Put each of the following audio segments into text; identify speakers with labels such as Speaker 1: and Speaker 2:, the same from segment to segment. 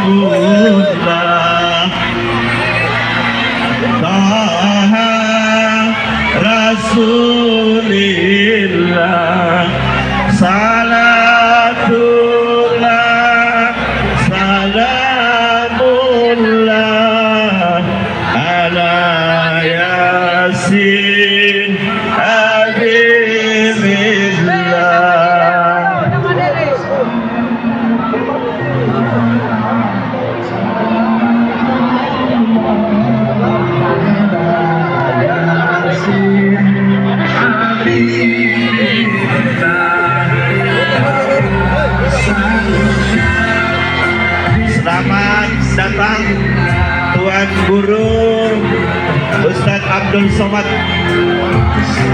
Speaker 1: Rasulullah Taha Rasulillah Salatullah Salamullah Ala Yasin Habibillah. Selamat datang Tuan Guru Ustadz Abdul Somad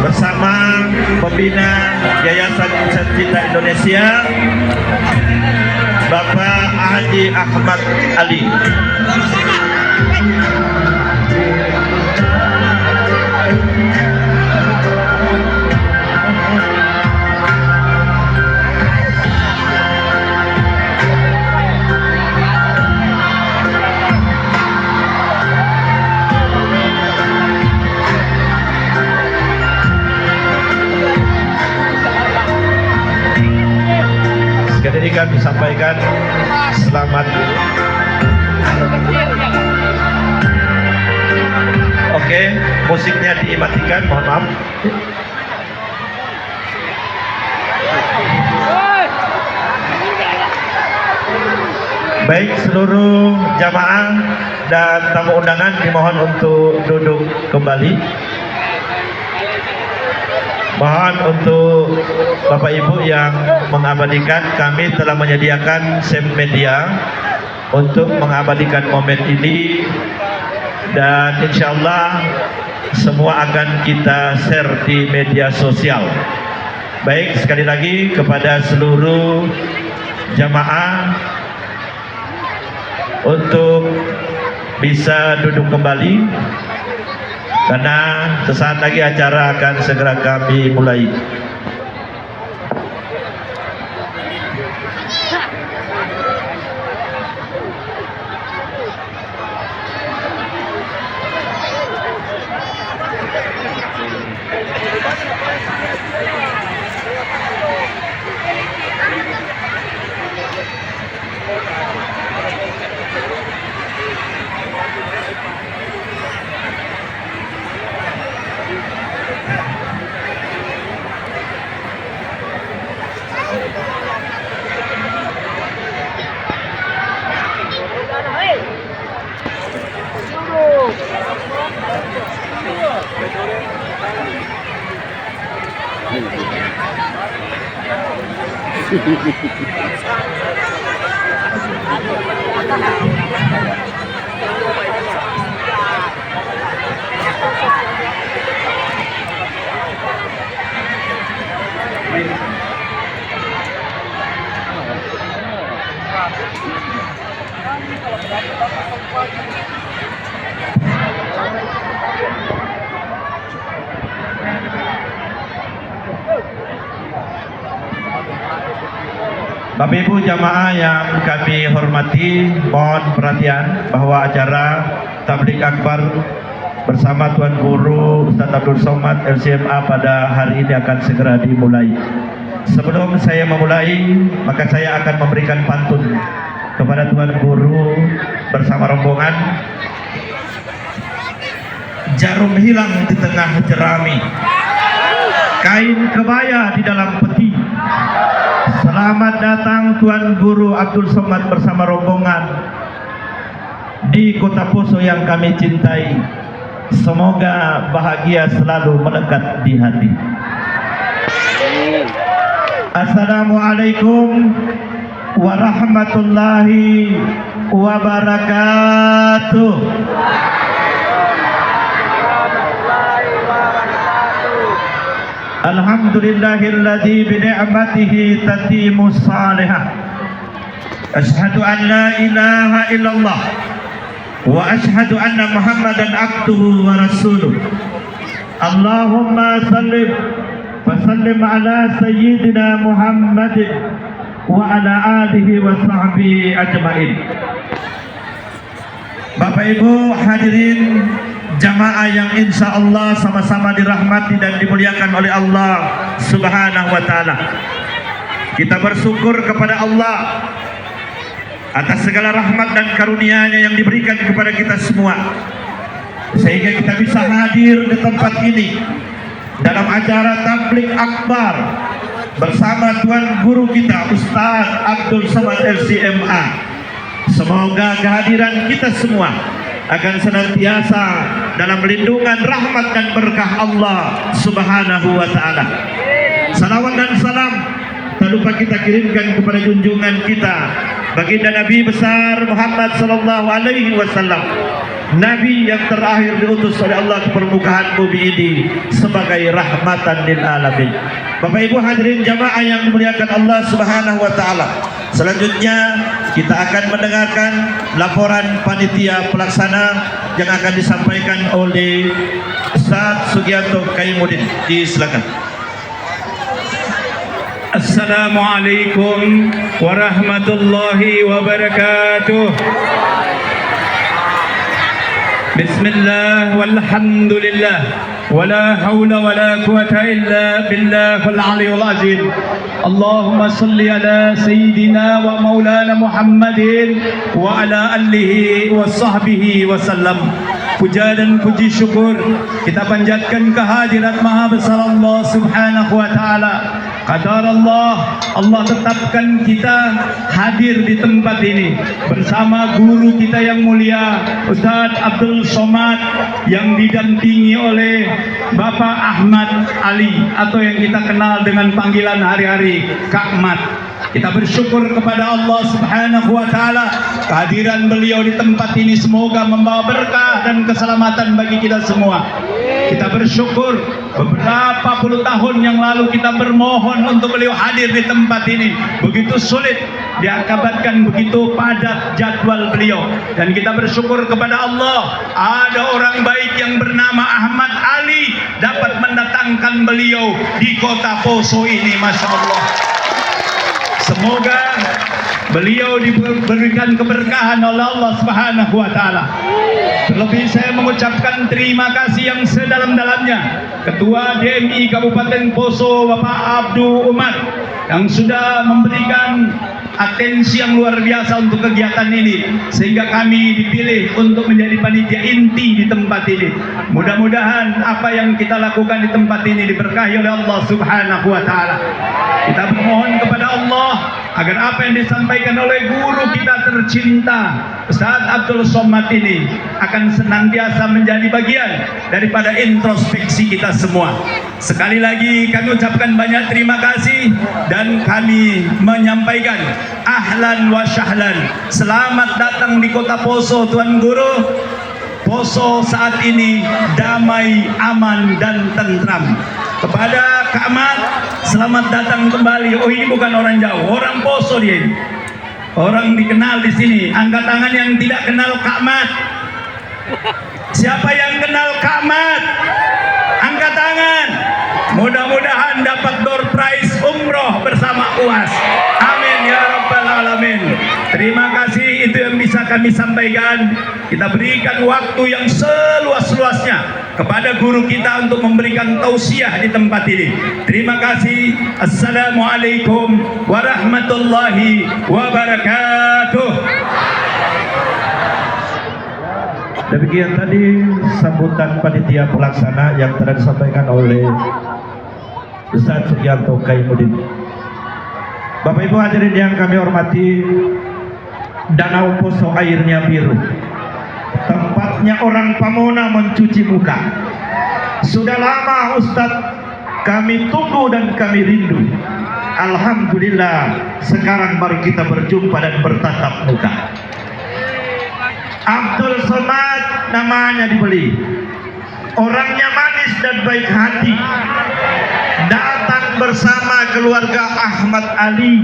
Speaker 1: bersama pembina Yayasan Cinta Indonesia Bapak Haji Ahmad Ali. Sekali lagi kami sampaikan selamat. Oke, musiknya dimatikan, mohon maaf. Baik, seluruh jamaah dan tamu undangan dimohon untuk duduk kembali. Mohon untuk Bapak Ibu yang mengabadikan, kami telah menyediakan SEM media untuk mengabadikan momen ini, dan insya Allah semua akan kita share di media sosial. Baik, sekali lagi kepada seluruh jamaah untuk bisa duduk kembali, karena sesaat lagi acara akan segera kami mulai. Bapak Ibu jamaah yang kami hormati, mohon perhatian bahwa acara Tabligh Akbar bersama Tuan Guru Ustadz Abdul Somad LCMA pada hari ini akan segera dimulai. Sebelum saya memulai, maka saya akan memberikan pantun kepada Tuan Guru bersama rombongan. Jarum hilang di tengah jerami, kain kebaya di dalam peti. Selamat datang Tuan Guru Abdul Somad bersama rombongan di Kota Poso yang kami cintai. Semoga bahagia selalu melekat di hati. Assalamualaikum warahmatullahi wabarakatuh. Alhamdulillahilladzi bi ni'matihi tatimmus salihah. Asyhadu an la ilaha illallah wa asyhadu anna Muhammadan abduhu wa rasuluh. Allahumma salli wa sallim ala sayyidina Muhammadin wa ala alihi wa sahbihi ajmain. Bapak Ibu hadirin jamaah yang insya Allah sama-sama dirahmati dan dimuliakan oleh Allah Subhanahu wa Ta'ala. Kita bersyukur kepada Allah atas segala rahmat dan karunia-Nya yang diberikan kepada kita semua, sehingga kita bisa hadir di tempat ini dalam acara tabligh akbar bersama Tuan Guru kita Ustaz Abdul Somad LCMA. Semoga kehadiran kita semua akan senantiasa dalam lindungan rahmat dan berkah Allah Subhanahu wa Ta'ala. Salawat dan salam tak lupa kita kirimkan kepada junjungan kita baginda Nabi besar Muhammad sallallahu alaihi wasallam, Nabi yang terakhir diutus oleh Allah ke permukaan bumi ini sebagai rahmatan lil alamin. Bapak Ibu hadirin jamaah yang dimuliakan Allah Subhanahu wa Ta'ala. Selanjutnya kita akan mendengarkan laporan panitia pelaksana yang akan disampaikan oleh Ustaz Sugianto Kaimuddin. Silakan.
Speaker 2: Assalamualaikum warahmatullahi wabarakatuh. Bismillah walhamdulillah wala hawla wala quwata illa billahil aliyyil azim. Allahumma salli ala sayyidina wa maulana Muhammadin wa ala alihi wa sahbihi wa sallam. Puja dan puji syukur kita panjatkan kehadirat Maha Besar Allah Subhanahu wa Ta'ala. Qadar Allah, Allah tetapkan kita hadir di tempat ini bersama guru kita yang mulia Ustaz Abdul Somad yang didampingi oleh Bapak Ahmad Ali atau yang kita kenal dengan panggilan hari-hari Kak Mat. Kita bersyukur kepada Allah Subhanahu wa Ta'ala kehadiran beliau di tempat ini semoga membawa berkah dan keselamatan bagi kita semua. Kita bersyukur beberapa puluh tahun yang lalu kita bermohon untuk beliau hadir di tempat ini. Begitu sulit diakabatkan, begitu padat jadwal beliau. Dan kita bersyukur kepada Allah ada orang baik yang bernama Ahmad Ali dapat mendatangkan beliau di kota Poso ini. Masya Allah. Semoga beliau diberikan keberkahan oleh Allah Subhanahu wa Ta'ala. Terlebih saya mengucapkan terima kasih yang sedalam-dalamnya Ketua DMI Kabupaten Poso Bapak Abdul Umar yang sudah memberikan atensi yang luar biasa untuk kegiatan ini sehingga kami dipilih untuk menjadi panitia inti di tempat ini. Mudah-mudahan apa yang kita lakukan di tempat ini diberkahi oleh Allah Subhanahu wa Ta'ala. Kita bermohon kepada Allah agar apa yang disampaikan oleh guru kita tercinta Ustaz Abdul Somad ini akan senantiasa menjadi bagian daripada introspeksi kita semua. Sekali lagi kami ucapkan banyak terima kasih dan kami menyampaikan ahlan wa syahlan. Selamat datang di kota Poso Tuan Guru. Poso saat ini damai, aman dan tentram. Kepada Kak Mat, selamat datang kembali. Oh, ini bukan orang jauh, orang Poso dia ini. Orang dikenal di sini. Angkat tangan yang tidak kenal Kak Mat. Siapa yang kenal Kak Mat? Angkat tangan. Mudah-mudahan dapat door prize umroh bersama UAS. Amin ya rabbal alamin. Terima kasih, itu yang bisa kami sampaikan. Kita berikan waktu yang seluas-luasnya kepada guru kita untuk memberikan tausiah di tempat ini. Terima kasih. Assalamualaikum warahmatullahi wabarakatuh.
Speaker 1: Demikian tadi sambutan panitia pelaksana yang telah disampaikan oleh Ustaz Sugianto Kaimuddin. Bapak Ibu hadirin yang kami hormati, Danau Poso airnya biru, tempatnya orang Pamona mencuci muka. Sudah lama Ustadz kami tunggu dan kami rindu. Alhamdulillah sekarang mari kita berjumpa dan bertatap muka. Abdul Somad namanya dibeli, orangnya manis dan baik hati, datang bersama keluarga Ahmad Ali.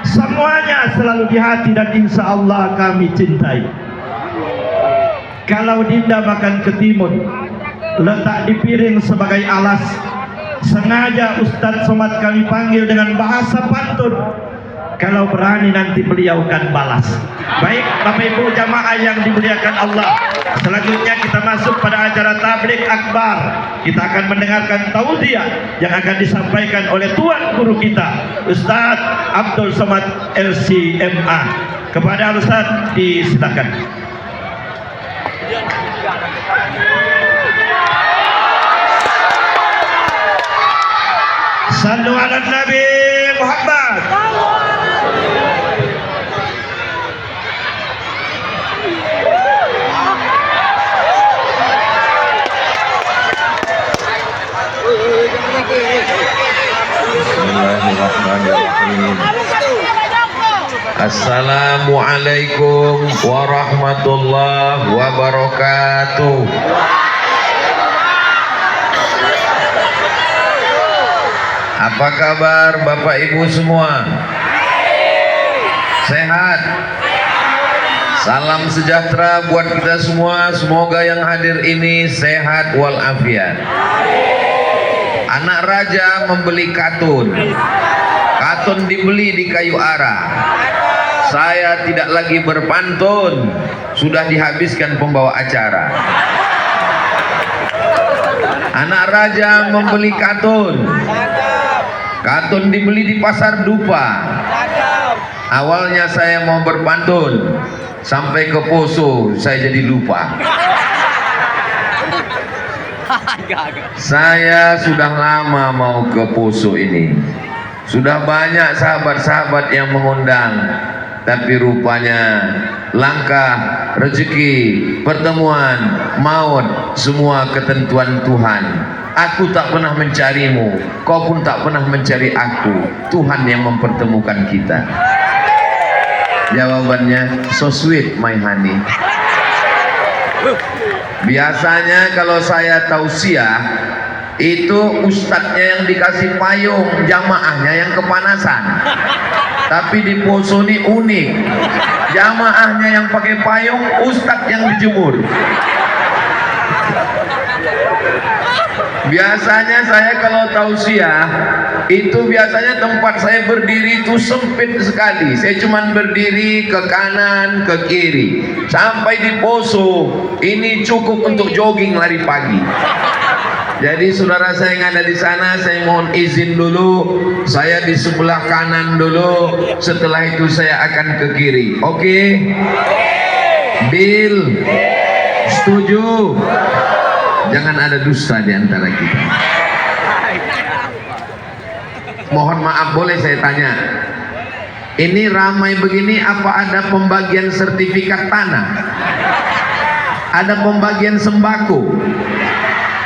Speaker 1: Semuanya selalu di hati dan insya Allah kami cintai. Kalau Dinda makan ketimun, letak di piring sebagai alas. Sengaja Ustadz Somad kami panggil dengan bahasa pantun. kalau berani nanti beliau akan balas. Baik Bapak Ibu jamaah yang dimuliakan Allah, selanjutnya kita masuk pada acara tabligh akbar. Kita akan mendengarkan tausiah yang akan disampaikan oleh Tuan Guru kita Ustaz Abdul Somad LCMA. Kepada Ustaz disilakan. Sallu ala Nabi Muhammad.
Speaker 3: Bismillahirrahmanirrahim. Assalamualaikum warahmatullahi wabarakatuh. Apa kabar Bapak Ibu semua? Sehat? Salam sejahtera buat kita semua. Semoga yang hadir ini sehat walafiat. Anak raja membeli katun. Katun dibeli di kayu arah. Saya tidak lagi berpantun, sudah dihabiskan pembawa acara. Anak raja membeli katun. Katun dibeli di pasar dupa. Awalnya saya mau berpantun, sampai ke Poso saya jadi lupa. Saya sudah lama mau ke Poso ini. Sudah banyak sahabat-sahabat yang mengundang, tapi rupanya langkah, rezeki, pertemuan, maut, semua ketentuan Tuhan. Aku tak pernah mencarimu, kau pun tak pernah mencari aku. Tuhan yang mempertemukan kita. Jawabannya, so sweet my honey. Biasanya kalau saya tausiah, itu ustadznya yang dikasih payung, jamaahnya yang kepanasan. Tapi di Poso ini unik, jamaahnya yang pakai payung, ustadz yang dijemur. Biasanya saya kalau tausiah itu biasanya tempat saya berdiri itu sempit sekali. Saya cuma berdiri ke kanan, ke kiri. Sampai di Poso ini cukup untuk jogging lari pagi. Jadi saudara saya yang ada di sana, saya mohon izin dulu, saya di sebelah kanan dulu, setelah itu saya akan ke kiri. Oke? Deal? Setuju? Jangan ada dusta di antara kita. Mohon maaf, boleh saya tanya? Ini ramai begini, apa ada pembagian sertifikat tanah? Ada pembagian sembako?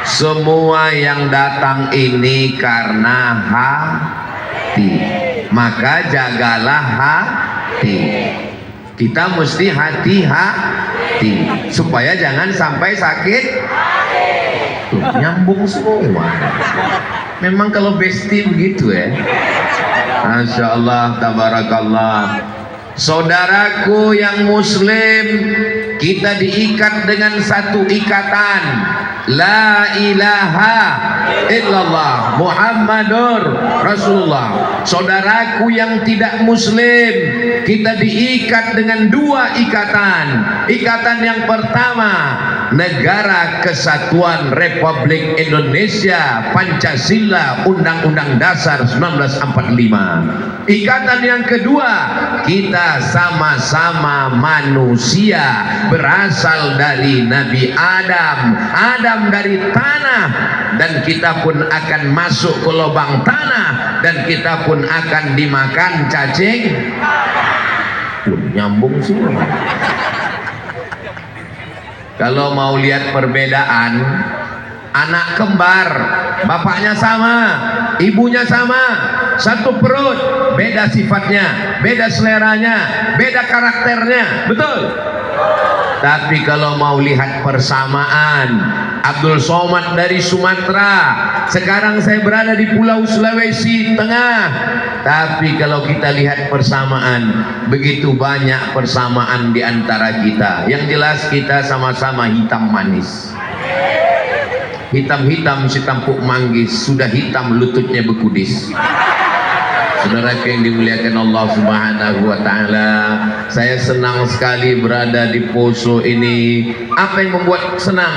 Speaker 3: Semua yang datang ini karena hati, maka jagalah hati. Kita mesti hati-hati supaya jangan sampai sakit. Tuh, nyambung semua. Memang kalau besti begitu ya. Masya Allah, tabarakallah. Saudaraku yang muslim, kita diikat dengan satu ikatan, la ilaha illallah Muhammadur Rasulullah. Saudaraku yang tidak muslim, kita diikat dengan dua ikatan. Ikatan yang pertama, Negara Kesatuan Republik Indonesia, Pancasila, Undang-Undang Dasar 1945. Ikatan yang kedua, kita sama-sama manusia, berasal dari Nabi Adam. Adam dari tanah, dan kita pun akan masuk ke lubang tanah, dan kita pun akan dimakan cacing. Nyambung semua. Kalau mau lihat perbedaan, anak kembar, bapaknya sama, ibunya sama, satu perut, beda sifatnya, beda seleranya, beda karakternya, betul? Tapi kalau mau lihat persamaan, Abdul Somad dari Sumatera, sekarang saya berada di Pulau Sulawesi Tengah. Tapi kalau kita lihat persamaan, begitu banyak persamaan di antara kita. Yang jelas kita sama-sama hitam manis. Hitam-hitam si tampuk manggis, sudah hitam lututnya bekudis. Saudaraku yang dimuliakan Allah Subhanahu wa taala, saya senang sekali berada di Poso ini. Apa yang membuat senang?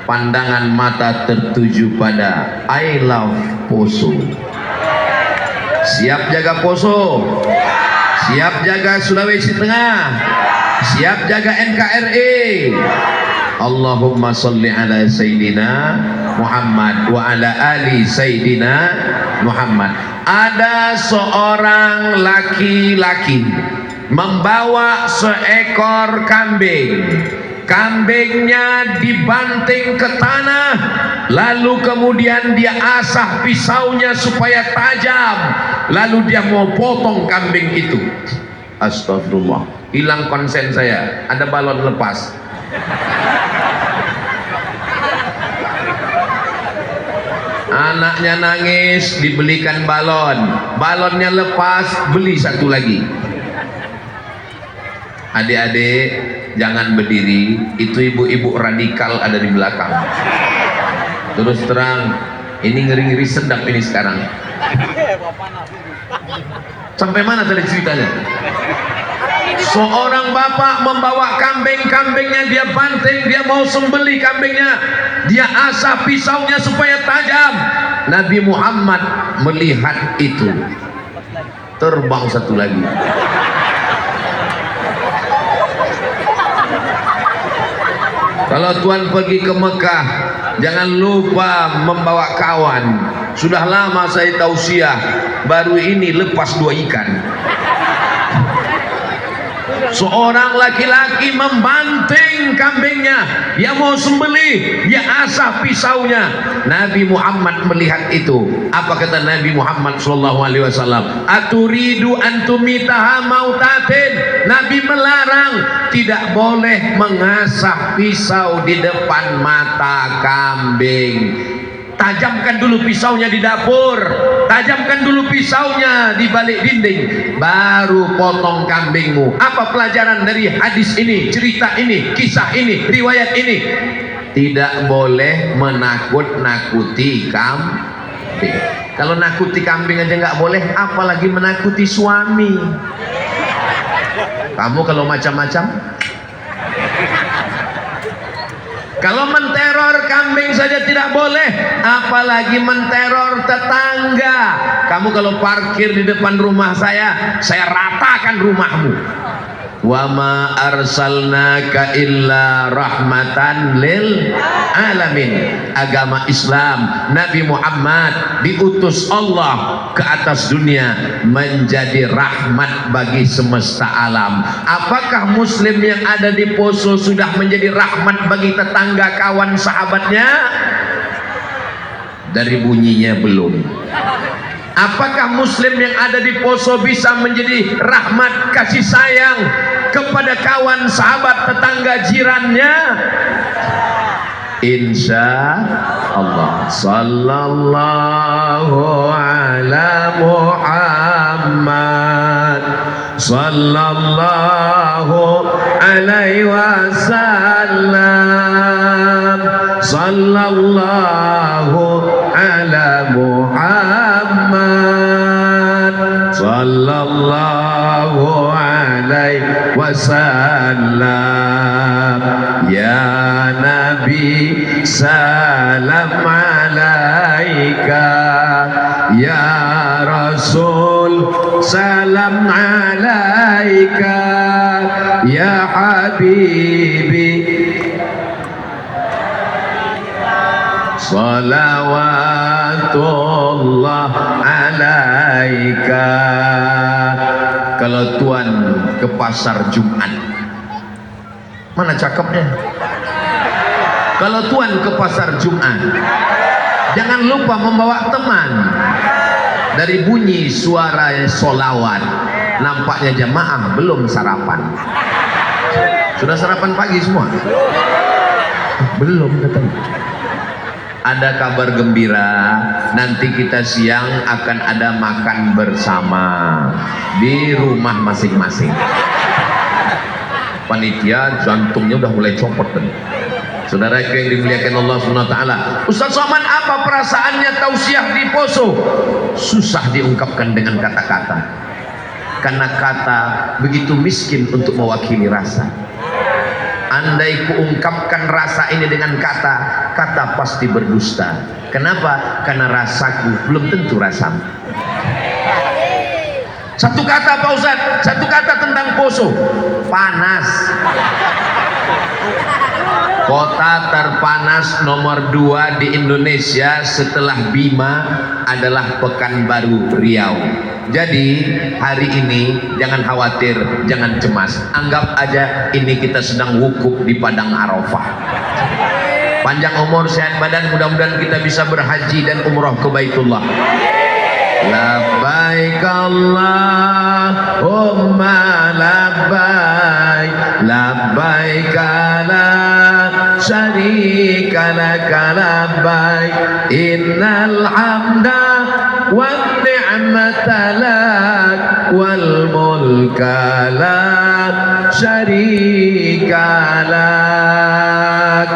Speaker 3: Pandangan mata tertuju pada I love Poso. Siap jaga Poso? Siap jaga Sulawesi Tengah? Siap jaga NKRI? Allahumma salli ala Sayyidina Muhammad wa ala ali Sayyidina Muhammad. Ada seorang laki-laki membawa seekor kambing. Kambingnya dibanting ke tanah, lalu kemudian dia asah pisaunya supaya tajam, lalu dia mau potong kambing itu. Astagfirullah, hilang konsen saya, ada balon lepas. Anaknya nangis, dibelikan balon, balonnya lepas, beli satu lagi. Adik-adik jangan berdiri, itu ibu-ibu radikal ada di belakang. Terus terang, ini ngeri-ngeri sedap ini sekarang. Sampai mana tadi ceritanya? Seorang bapak membawa kambingnya, dia banting, dia mau sembelih kambingnya, dia asah pisaunya supaya tajam. Nabi Muhammad melihat itu, terbang satu lagi. Kalau tuan pergi ke Mekah, jangan lupa membawa kawan. Sudah lama saya tausiah, baru ini lepas 2 ikan. Seorang laki-laki membanting kambingnya, dia mau sembelih, dia asah pisaunya. Nabi Muhammad melihat itu. Apa kata Nabi Muhammad SAW? Aturidu antumitaha mautatin. Nabi melarang, tidak boleh mengasah pisau di depan mata kambing. Tajamkan dulu pisaunya di dapur, tajamkan dulu pisaunya di balik dinding, baru potong kambingmu. Apa pelajaran dari hadis ini, cerita ini, kisah ini, riwayat ini? Tidak boleh menakut-nakuti kambing. Kalau nakuti kambing aja nggak boleh, apalagi menakuti suami. Kamu kalau macam-macam, kalau menteror kambing saja tidak boleh, apalagi menteror tetangga. Kamu kalau parkir di depan rumah saya ratakan rumahmu. Wa ma arsalnaka illa rahmatan lil alamin. Agama Islam, Nabi Muhammad diutus Allah ke atas dunia menjadi rahmat bagi semesta alam. Apakah muslim yang ada di Poso sudah menjadi rahmat bagi tetangga, kawan, sahabatnya? Dari bunyinya belum. Apakah muslim yang ada di Poso bisa menjadi rahmat, kasih sayang kepada kawan, sahabat, tetangga, jirannya? Insya Allah. Sallallahu ala Muhammad, sallallahu alaihi wasallam, sallallahu ala Muhammad, sallallahu alaihi wasallam. Ya Nabi salam alaika, ya Rasul salam alaika, ya Habibi salawatullah alaika. Kalau tuan ke pasar Jumat, mana cakepnya? Kalau tuan ke pasar Jumat, jangan lupa membawa teman. Dari bunyi suara solawat, nampaknya jamaah belum sarapan. Sudah sarapan pagi semua? Belum katanya. Ada kabar gembira, nanti kita siang akan ada makan bersama di rumah masing-masing. Panitia jantungnya udah mulai copot kan. Saudara yang dimuliakan Allah SWT, Ustaz Somad, apa perasaannya tausiah di Poso? susah diungkapkan dengan kata-kata, karena kata begitu miskin untuk mewakili rasa. Andai kuungkapkan rasa ini dengan kata, kata pasti berdusta. Kenapa? Karena rasaku belum tentu rasamu. Satu kata Pak Ustadz, satu kata tentang Poso, panas. Kota terpanas nomor 2 di Indonesia setelah Bima adalah Pekanbaru Riau. Jadi hari ini jangan khawatir, jangan cemas. Anggap aja ini kita sedang wukuf di Padang Arafah. Panjang umur, sehat badan, mudah-mudahan kita bisa berhaji dan umroh ke Baitullah. Labbaik Allahumma labbaik, labbaik la syarika laka labbaik, innal hamda wan ni'mata lak wal mulka la syarika lak.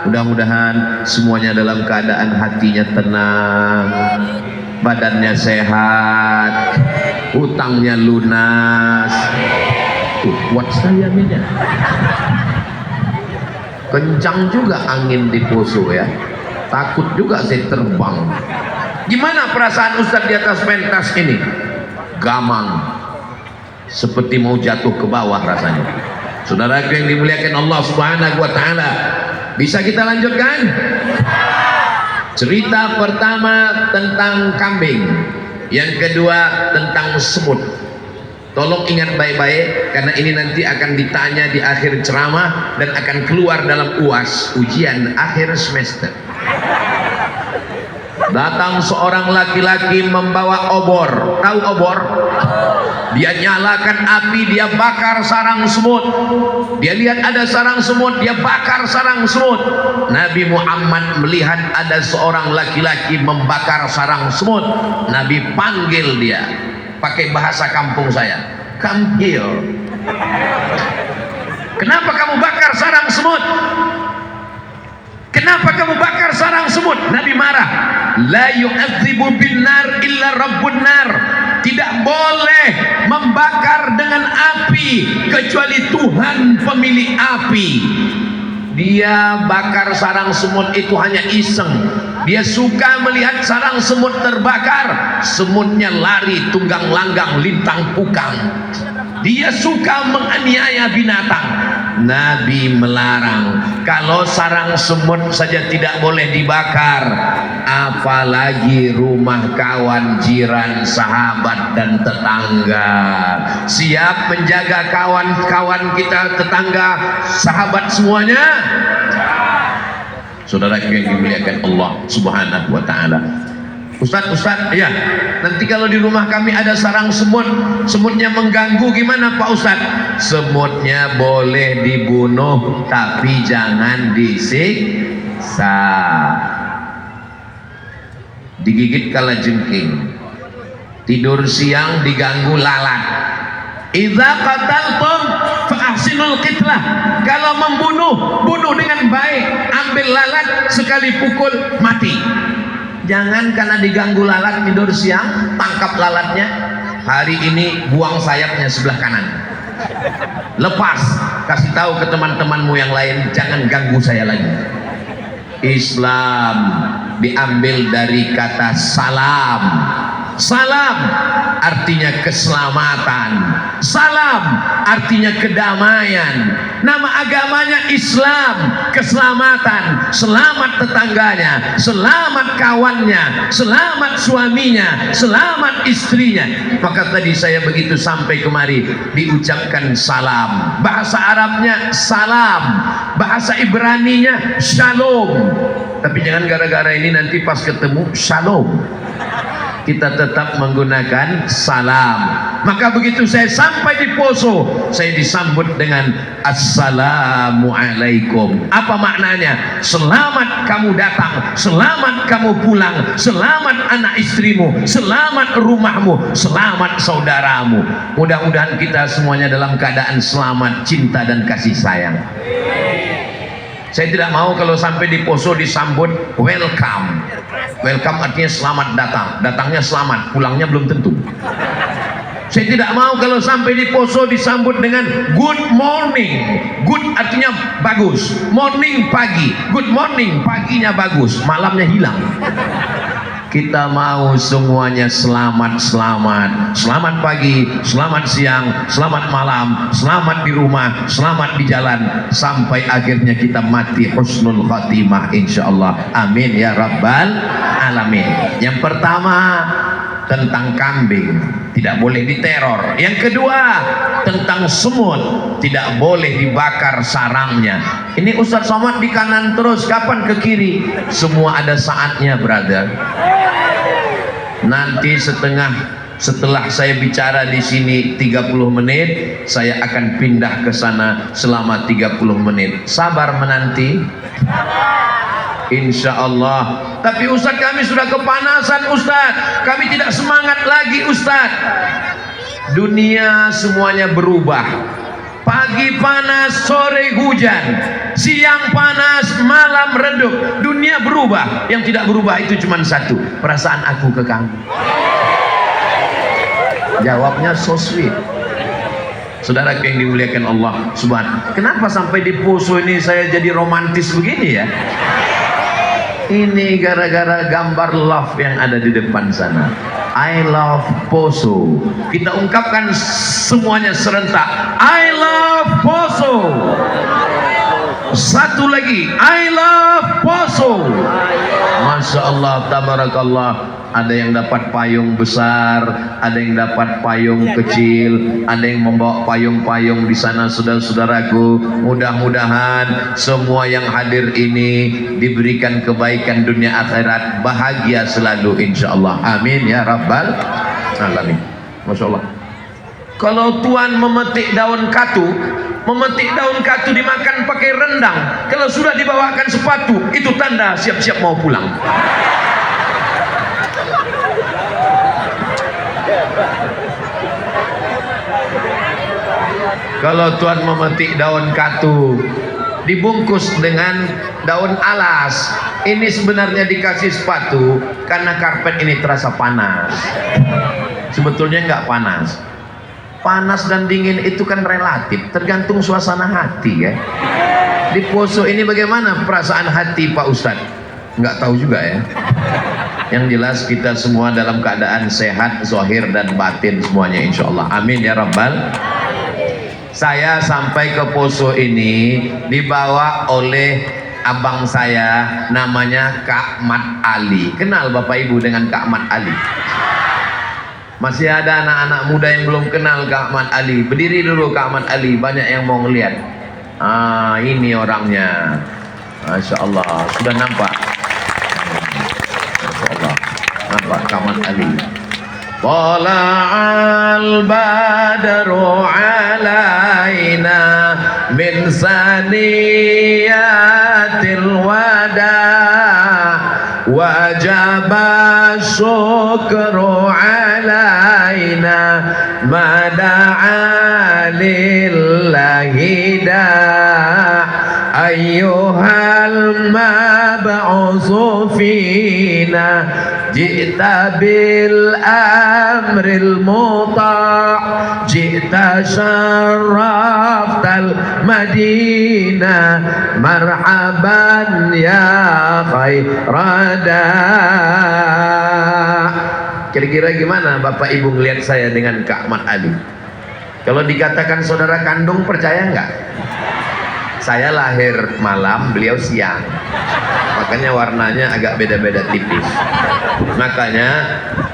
Speaker 3: Mudah-mudahan semuanya dalam keadaan hatinya tenang, badannya sehat, utangnya lunas. Buat saya minyak kencang juga angin di Poso ya, takut juga saya terbang. Gimana perasaan Ustadz di atas pentas ini? Gamang, seperti mau jatuh ke bawah rasanya. Saudaraku yang dimuliakan Allah Subhanahu wa Ta'ala, bisa kita lanjutkan? Cerita pertama tentang kambing, yang kedua tentang semut. Tolong ingat baik-baik, karena ini nanti akan ditanya di akhir ceramah dan akan keluar dalam UAS, ujian akhir semester. Datang seorang laki-laki membawa obor. Tahu obor? Dia nyalakan api, dia bakar sarang semut. Dia lihat ada sarang semut, dia bakar sarang semut. Nabi Muhammad melihat ada seorang laki-laki membakar sarang semut. Nabi panggil dia pakai bahasa kampung saya, come here. Kenapa kamu bakar sarang semut? Kenapa kamu bakar sarang semut? Nabi marah. La yu'adzibu bin nar illa rabbun nar. Tidak boleh membakar dengan api kecuali Tuhan pemilik api. Dia bakar sarang semut itu hanya iseng. Dia suka melihat sarang semut terbakar, semutnya lari tunggang langgang lintang pukang. Dia suka menganiaya binatang. Nabi melarang. Kalau sarang semut saja tidak boleh dibakar, apalagi rumah kawan, jiran, sahabat dan tetangga. Siap menjaga kawan-kawan kita, tetangga, sahabat semuanya? Saudara yang dimuliakan Allah Subhanahu wa Ta'ala. Ustadz, ya, nanti kalau di rumah kami ada sarang semut, semutnya mengganggu, gimana Pak Ustadz? Semutnya boleh dibunuh, tapi jangan disiksa. Digigit kalajengking, tidur siang diganggu lalat. Idza qataltum fa ahsinul qitlah. Kalau membunuh, bunuh dengan baik. Ambil lalat, sekali pukul mati. Jangan karena diganggu lalat tidur siang, tangkap lalatnya. Hari ini buang sayapnya sebelah kanan. Lepas, kasih tahu ke teman-temanmu yang lain, jangan ganggu saya lagi. Islam diambil dari kata salam. Salam artinya keselamatan. Salam artinya kedamaian. Nama agamanya Islam, keselamatan. Selamat tetangganya, selamat kawannya, selamat suaminya, selamat istrinya. Maka tadi saya begitu sampai kemari diucapkan salam. Bahasa Arabnya salam, bahasa Ibraninya shalom. Tapi jangan gara-gara ini nanti pas ketemu shalom kita tetap menggunakan salam. Maka begitu saya sampai di Poso, saya disambut dengan Assalamualaikum. Apa maknanya? Selamat kamu datang, selamat kamu pulang, selamat anak istrimu, selamat rumahmu, selamat saudaramu. Mudah-mudahan kita semuanya dalam keadaan selamat, cinta dan kasih sayang. Saya tidak mau kalau sampai di Poso disambut welcome. Welcome artinya selamat datang. Datangnya selamat, pulangnya belum tentu. Saya tidak mau kalau sampai di Poso disambut dengan good morning. Good artinya bagus. Morning pagi. Good morning paginya bagus, malamnya hilang. Kita mau semuanya selamat-selamat. Selamat pagi, selamat siang, selamat malam, selamat di rumah, selamat di jalan, sampai akhirnya kita mati husnul khatimah insyaallah. Amin ya rabbal alamin. Yang pertama tentang kambing, tidak boleh diteror. Yang kedua tentang semut, tidak boleh dibakar sarangnya. Ini Ustaz Somad di kanan terus, kapan ke kiri? Semua ada saatnya, brother. Nanti setelah saya bicara di sini 30 menit, saya akan pindah ke sana selama 30 menit. Sabar menanti. Insya Allah. Tapi Ustaz, kami sudah kepanasan Ustaz, kami tidak semangat lagi Ustaz. Dunia semuanya berubah. Pagi panas, sore hujan, siang panas, malam redup. Dunia berubah. Yang tidak berubah itu cuma satu, perasaan aku ke kamu. Jawabnya so sweet. Saudara yang dimuliakan Allah Subhanahu. Kenapa sampai di Poso ini saya jadi romantis begini ya? Ini gara-gara gambar love yang ada di depan sana. I love Poso. Kita ungkapkan semuanya serentak. I love Poso. Satu lagi, I love Poso. Masya Allah, tabarakallah. Ada yang dapat payung besar, ada yang dapat payung kecil, ada yang membawa payung-payung di sana, saudara-saudaraku. Mudah-mudahan semua yang hadir ini diberikan kebaikan dunia akhirat, bahagia selalu insyaallah. Amin ya rabbal alamin. Masya Allah. Kalau tuan memetik daun katu dimakan pakai rendang. Kalau sudah dibawakan sepatu, itu tanda siap-siap mau pulang. Kalau tuan memetik daun katu dibungkus dengan daun alas, ini sebenarnya dikasih sepatu karena karpet ini terasa panas. Sebetulnya nggak panas. Panas dan dingin itu kan relatif, tergantung suasana hati ya. Di Poso ini bagaimana perasaan hati Pak Ustadz? Nggak tahu juga ya. Yang jelas kita semua dalam keadaan sehat, zahir dan batin semuanya insyaallah. Amin ya rabbal. Saya sampai ke Poso ini dibawa oleh abang saya, namanya Kak Mat Ali. Kenal Bapak Ibu dengan Kak Mat Ali? Masih ada anak-anak muda yang belum kenal Kak Mat Ali. Berdiri dulu Kak Mat Ali, banyak yang mau ngeliat. Ini orangnya. Masya Allah, sudah nampak? Masya Allah, nampak Kak Mat Ali. Tala'al badru alaina min saniyatil wada' wajaba syukru alaina mada'a lillahi da' ayyuhal mab'usu fina ji'ta bil amril muta' ji'ta syarraftal madinah marhaban ya khairada. Kira-kira gimana Bapak Ibu ngelihat saya dengan Kak Mat Ali? Kalau dikatakan saudara kandung, percaya nggak? Saya lahir malam, beliau siang, makanya warnanya agak beda-beda tipis. Makanya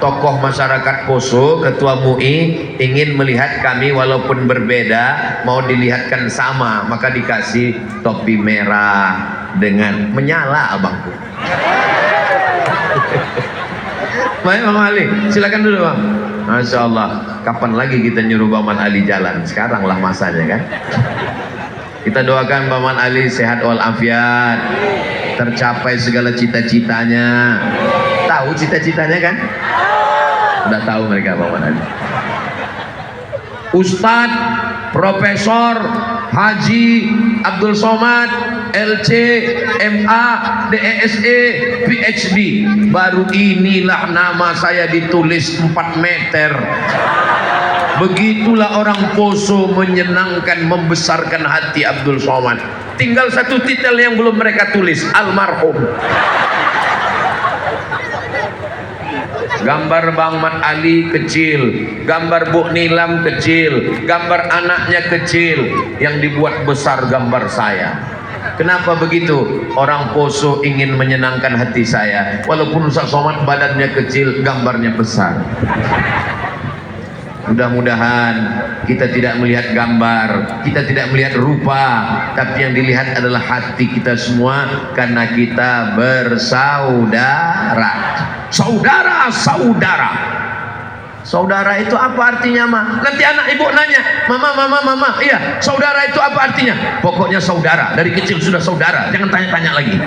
Speaker 3: tokoh masyarakat Poso, Ketua MUI ingin melihat kami walaupun berbeda, mau dilihatkan sama, maka dikasih topi merah dengan menyala abangku. Baik Bang Ali, silakan dulu Bang. Masya Allah, kapan lagi kita nyuruh Bang Man Ali jalan? Sekarang lah masanya kan. Kita doakan Bang Man Ali sehat walafiat, tercapai segala cita-citanya. Tahu cita-citanya kan? Udah tahu mereka Bang Man Ali. Ustadz, profesor, Haji Abdul Somad, LC, MA, DESE, PhD. Baru inilah nama saya ditulis 4 meter. Begitulah orang Poso menyenangkan, membesarkan hati Abdul Somad. Tinggal satu titel yang belum mereka tulis, almarhum. Gambar Bang Mat Ali kecil, gambar Bu Nilam kecil, gambar anaknya kecil, yang dibuat besar gambar saya. Kenapa begitu? Orang Poso ingin menyenangkan hati saya. Walaupun Ustaz Somad badannya kecil, gambarnya besar. Mudah-mudahan kita tidak melihat gambar, kita tidak melihat rupa, tapi yang dilihat adalah hati kita semua, karena kita bersaudara. Saudara, saudara. Saudara itu apa artinya, Ma? Nanti anak ibu nanya, Mama, iya, saudara itu apa artinya? Pokoknya saudara, dari kecil sudah saudara, jangan tanya-tanya lagi.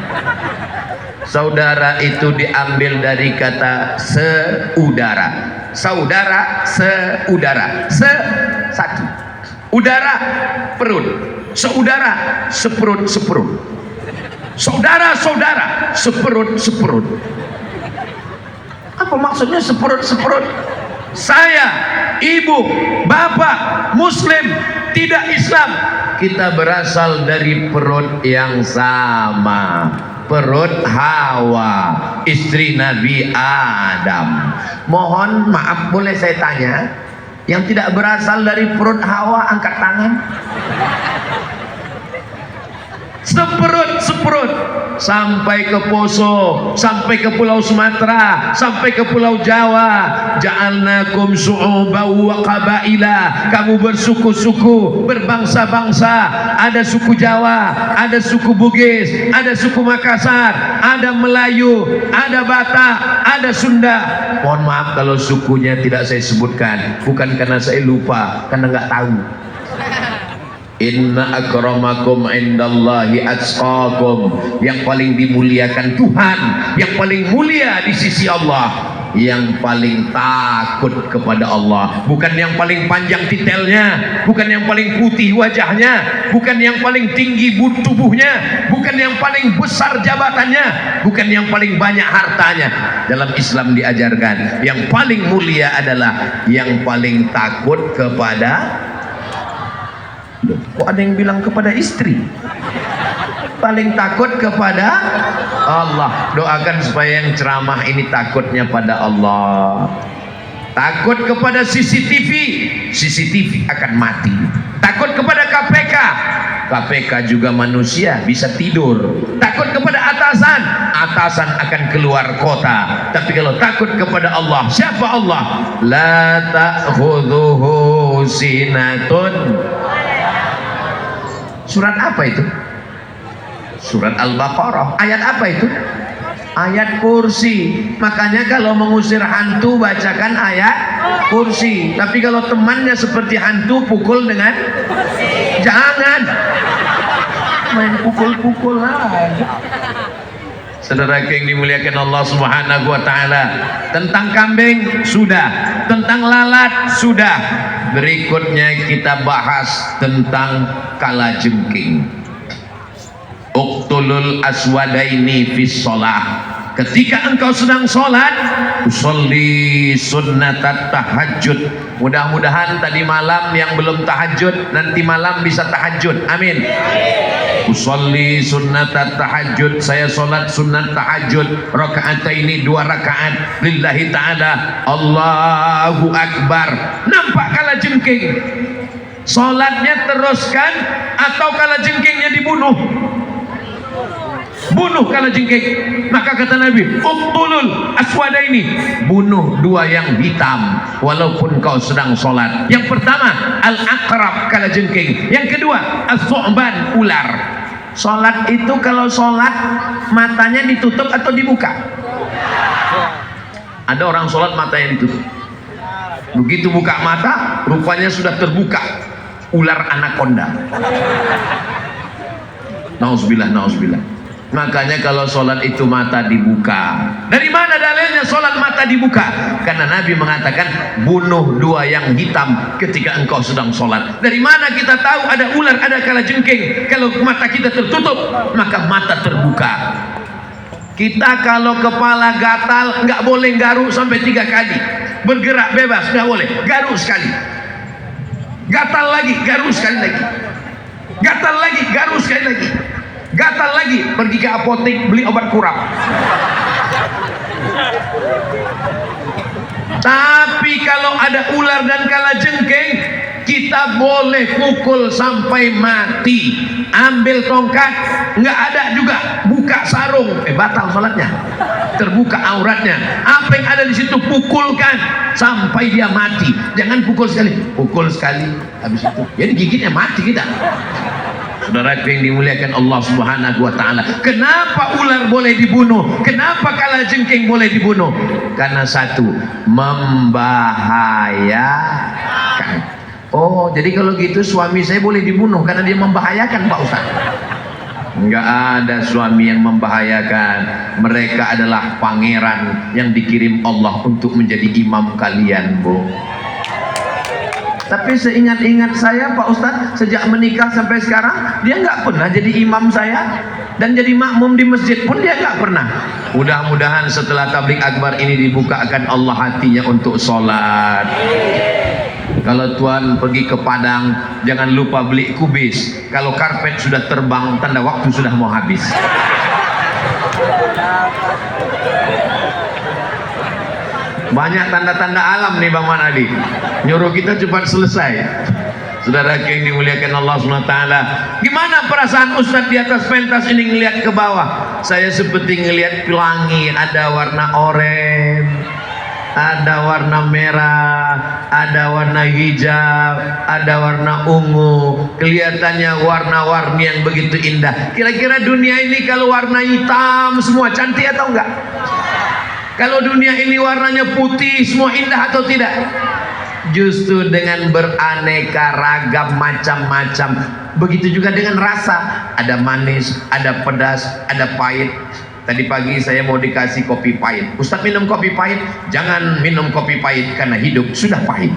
Speaker 3: Saudara itu diambil dari kata seudara. Saudara, seudara. Satu. Udara, perut. Saudara, seperut. Saudara, seperut. Apa maksudnya seperut? Saya, ibu, bapak, muslim, tidak Islam, kita berasal dari perut yang sama. Perut Hawa, istri Nabi Adam. Mohon maaf, boleh saya tanya, yang tidak berasal dari perut Hawa angkat tangan. Seperut sampai ke Poso, sampai ke Pulau Sumatera, sampai ke Pulau Jawa. Ja'alnakum syu'uban wa qabaila. Kamu bersuku-suku, berbangsa-bangsa. Ada suku Jawa, ada suku Bugis, ada suku Makassar, ada Melayu, ada Batak, ada Sunda. Mohon maaf kalau sukunya tidak saya sebutkan, bukan karena saya lupa, karena nggak tahu. Inna akramakum indallahi atqakum. Yang paling dimuliakan Tuhan, yang paling mulia di sisi Allah, yang paling takut kepada Allah. Bukan yang paling panjang titelnya, bukan yang paling putih wajahnya, bukan yang paling tinggi tubuhnya, bukan yang paling besar jabatannya, bukan yang paling banyak hartanya. Dalam Islam diajarkan yang paling mulia adalah yang paling takut kepada. Kok ada yang bilang kepada istri? Paling takut kepada Allah. Doakan supaya yang ceramah ini takutnya pada Allah. Takut kepada CCTV akan mati. Takut kepada KPK juga manusia, bisa tidur. Takut kepada atasan akan keluar kota. Tapi kalau takut kepada Allah, siapa Allah? La ta'khudhuhu sinatun. Surat apa itu? Surat Al-Baqarah. Ayat apa itu? Ayat kursi. Makanya kalau mengusir hantu bacakan ayat kursi. Tapi kalau temannya seperti hantu, pukul dengan jangan main pukul-pukul aja. Saudara yang dimuliakan Allah Subhanahu wa taala, tentang kambing sudah, tentang lalat sudah. Berikutnya kita bahas tentang kalajengking. Uqtulul aswadaini fis shalah. Ketika engkau sedang sholat, usolli sunnatat tahajud. Mudah-mudahan tadi malam yang belum tahajud, nanti malam bisa tahajud. Amin. Usolli sunnatat tahajud. Saya sholat sunat tahajud. Rakaataini, 2 rakaat. Lillahi ta'ala. Allahu Akbar. Nampak kalajengking. Sholatnya teruskan atau kalajengkingnya dibunuh? Bunuh kalajengking. Maka kata Nabi, uqtulul aswadaini, bunuh 2 yang hitam walaupun kau sedang sholat. Yang pertama al-aqrab, kalajengking. Yang kedua as-su'ban, ular. Sholat itu kalau sholat matanya ditutup atau dibuka? Ada orang sholat matanya ditutup. Begitu buka mata, rupanya sudah terbuka ular anaconda. Nauzubillah. Makanya kalau sholat itu mata dibuka. Dari mana dalilnya sholat mata dibuka? Karena Nabi mengatakan bunuh dua yang hitam ketika engkau sedang sholat. Dari mana kita tahu ada ular, ada kalajengking? Kalau mata kita tertutup, maka mata terbuka. Kita kalau kepala gatal nggak boleh garuk sampai 3 kali. Bergerak bebas nggak boleh. Garuk sekali. Gatal lagi, garuk sekali lagi. Gatal lagi, garuk sekali lagi. Gatal lagi, pergi ke apotek beli obat kurap. Tapi kalau ada ular dan kalajengking, kita boleh pukul sampai mati. Ambil tongkat, nggak ada juga, buka sarung, batal sholatnya, terbuka auratnya. Apa yang ada di situ pukulkan sampai dia mati. Jangan pukul sekali, habis itu jadi gigitnya mati kita. Saudara yang dimuliakan Allah Subhanahu wa taala. Kenapa ular boleh dibunuh? Kenapa kalajengking boleh dibunuh? Karena satu, membahayakan. Oh, jadi kalau gitu suami saya boleh dibunuh karena dia membahayakan, Pak Ustaz. Enggak ada suami yang membahayakan. Mereka adalah pangeran yang dikirim Allah untuk menjadi imam kalian, Bu. Tapi seingat-ingat saya, Pak Ustadz, sejak menikah sampai sekarang dia nggak pernah jadi imam saya, dan jadi makmum di masjid pun dia nggak pernah. Mudah-mudahan setelah tabligh akbar ini dibukakan Allah hatinya untuk sholat. Kalau tuan pergi ke Padang, jangan lupa beli kubis. Kalau karpet sudah terbang, tanda waktu sudah mau habis. Banyak tanda-tanda alam nih Bang Manadi, nyuruh kita cepat selesai. Saudara yang dimuliakan Allah SWT, gimana perasaan Ustadz di atas pentas ini ngelihat ke bawah? Saya seperti ngelihat pelangi, ada warna oranye, ada warna merah, ada warna hijau, ada warna ungu. Kelihatannya warna-warni yang begitu indah. Kira-kira dunia ini kalau warna hitam semua cantik atau enggak? Kalau dunia ini warnanya putih semua indah atau tidak? Justru dengan beraneka ragam macam-macam. Begitu juga dengan rasa, ada manis, ada pedas, ada pahit. Tadi pagi saya mau dikasih kopi pahit. Ustadz minum kopi pahit? Jangan minum kopi pahit karena hidup sudah pahit.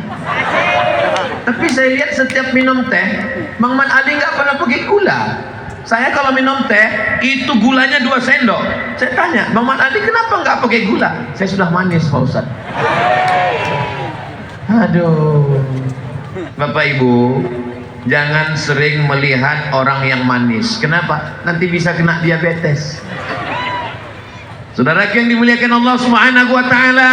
Speaker 3: Tapi saya lihat setiap minum teh, Mang Man Ali nggak pernah pakai gula. Saya kalau minum teh itu gulanya 2 sendok. Saya tanya, Bang Man Ali kenapa nggak pakai gula? Saya sudah manis, Pak Ustadz. Aduh, Bapak Ibu, jangan sering melihat orang yang manis. Kenapa? Nanti bisa kena diabetes. Saudara yang dimuliakan Allah Subhanahu wa taala,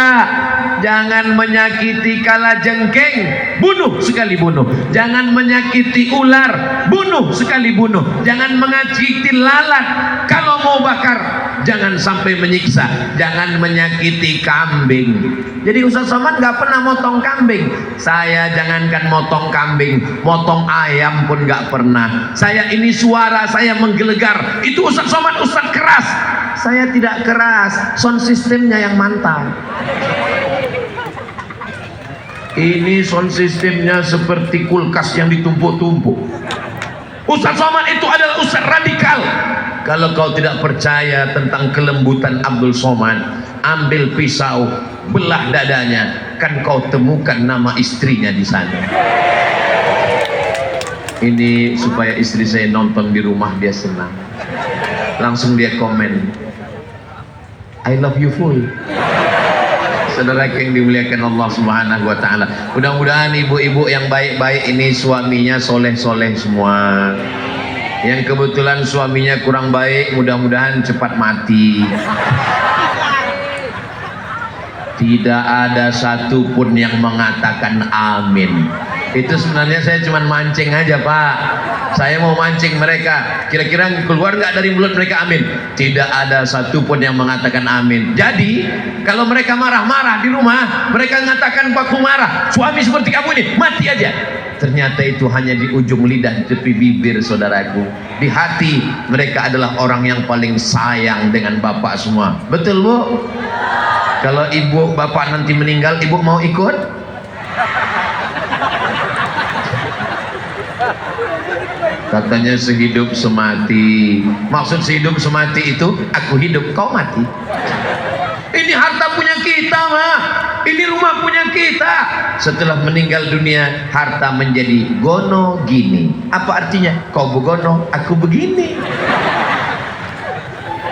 Speaker 3: jangan menyakiti kalajengking, bunuh sekali bunuh. Jangan menyakiti ular, bunuh sekali bunuh. Jangan menyakiti lalat, kalau mau bakar jangan sampai menyiksa. Jangan menyakiti kambing. Jadi Ustaz Somad nggak pernah motong kambing. Saya jangankan motong kambing, motong ayam pun nggak pernah. Saya ini suara saya menggelegar. Itu Ustaz Somad Ustaz keras. Saya tidak keras, sound systemnya yang mantap. Ini sound systemnya seperti kulkas yang ditumpuk-tumpuk. Ustaz Somad itu adalah ustaz radikal. Kalau kau tidak percaya tentang kelembutan Abdul Somad, ambil pisau, belah dadanya, kan kau temukan nama istrinya di sana. Ini supaya istri saya nonton di rumah dia senang. Langsung dia komen, I love you full. Saudara yang dimuliakan Allah Subhanahu wa taala, mudah-mudahan ibu-ibu yang baik-baik ini suaminya soleh-soleh semua. Yang kebetulan suaminya kurang baik, mudah-mudahan cepat mati. Tidak ada satupun yang mengatakan amin. Itu sebenarnya saya cuma mancing aja, Pak. Saya mau mancing mereka, kira-kira keluar nggak dari mulut mereka amin? Tidak ada satupun yang mengatakan amin. Jadi kalau mereka marah-marah di rumah, mereka mengatakan waktu marah, suami seperti kamu ini mati aja. Ternyata itu hanya di ujung lidah, di tepi bibir, saudaraku. Di hati mereka adalah orang yang paling sayang dengan bapak semua. Betul, Bu? Kalau ibu bapak nanti meninggal, ibu mau ikut? Katanya sehidup semati. Maksud sehidup semati itu aku hidup kau mati. Ini harta punya kita mah. Ini rumah punya kita. Setelah meninggal dunia harta menjadi gono gini. Apa artinya? Kau begono, aku begini.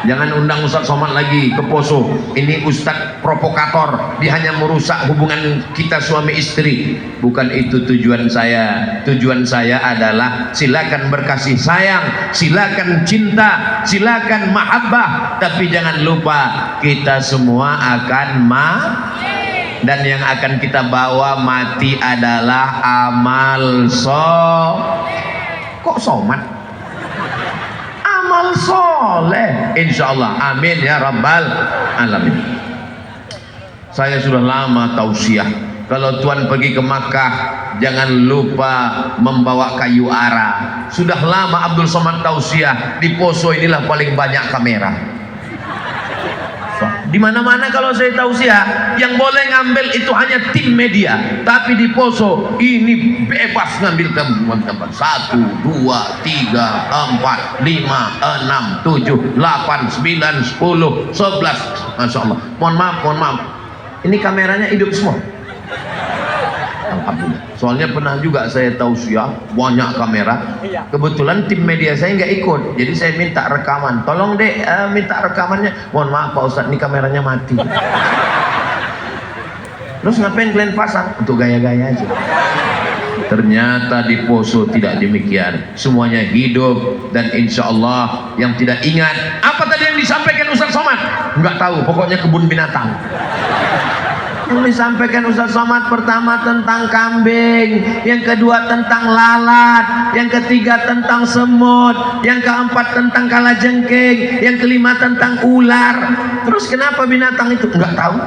Speaker 3: Jangan undang Ustaz Somad lagi ke Poso. Ini Ustaz provokator. Dia hanya merusak hubungan kita suami istri. Bukan itu tujuan saya. Tujuan saya adalah silakan berkasih sayang, silakan cinta, silakan mahabbah. Tapi jangan lupa kita semua akan dan yang akan kita bawa mati adalah amal kok Somad? Amal soleh, insyaallah, amin ya rabbal alamin. Saya sudah lama tausiah, kalau tuan pergi ke Makkah jangan lupa membawa kayu arah. Sudah lama Abdul Somad tausiah, di Poso inilah paling banyak kamera. Di mana-mana kalau saya tausiah, yang boleh ngambil itu hanya tim media. Tapi di Poso ini bebas ngambil gambar 1, 2, 3, 4, 5, 6, 7, 8, 9, 10, 11. Masya Allah. Mohon maaf. Ini kameranya hidup semua. Alhamdulillah. Soalnya pernah juga saya tausiah banyak kamera. Kebetulan tim media saya nggak ikut, jadi saya minta rekaman. Tolong dek, minta rekamannya. Mohon maaf Pak Ustadz, ini kameranya mati. Terus ngapain kalian pasang? Untuk gaya-gaya aja. Ternyata di Poso tidak demikian. Semuanya hidup dan insya Allah yang tidak ingat. Apa tadi yang disampaikan Ustaz Somad? Nggak tahu. Pokoknya kebun binatang. Yang disampaikan Ustaz Somad pertama tentang kambing, yang kedua tentang lalat, yang ketiga tentang semut, yang keempat tentang kalajengking, yang kelima tentang ular. Terus kenapa binatang itu? Nggak tahu.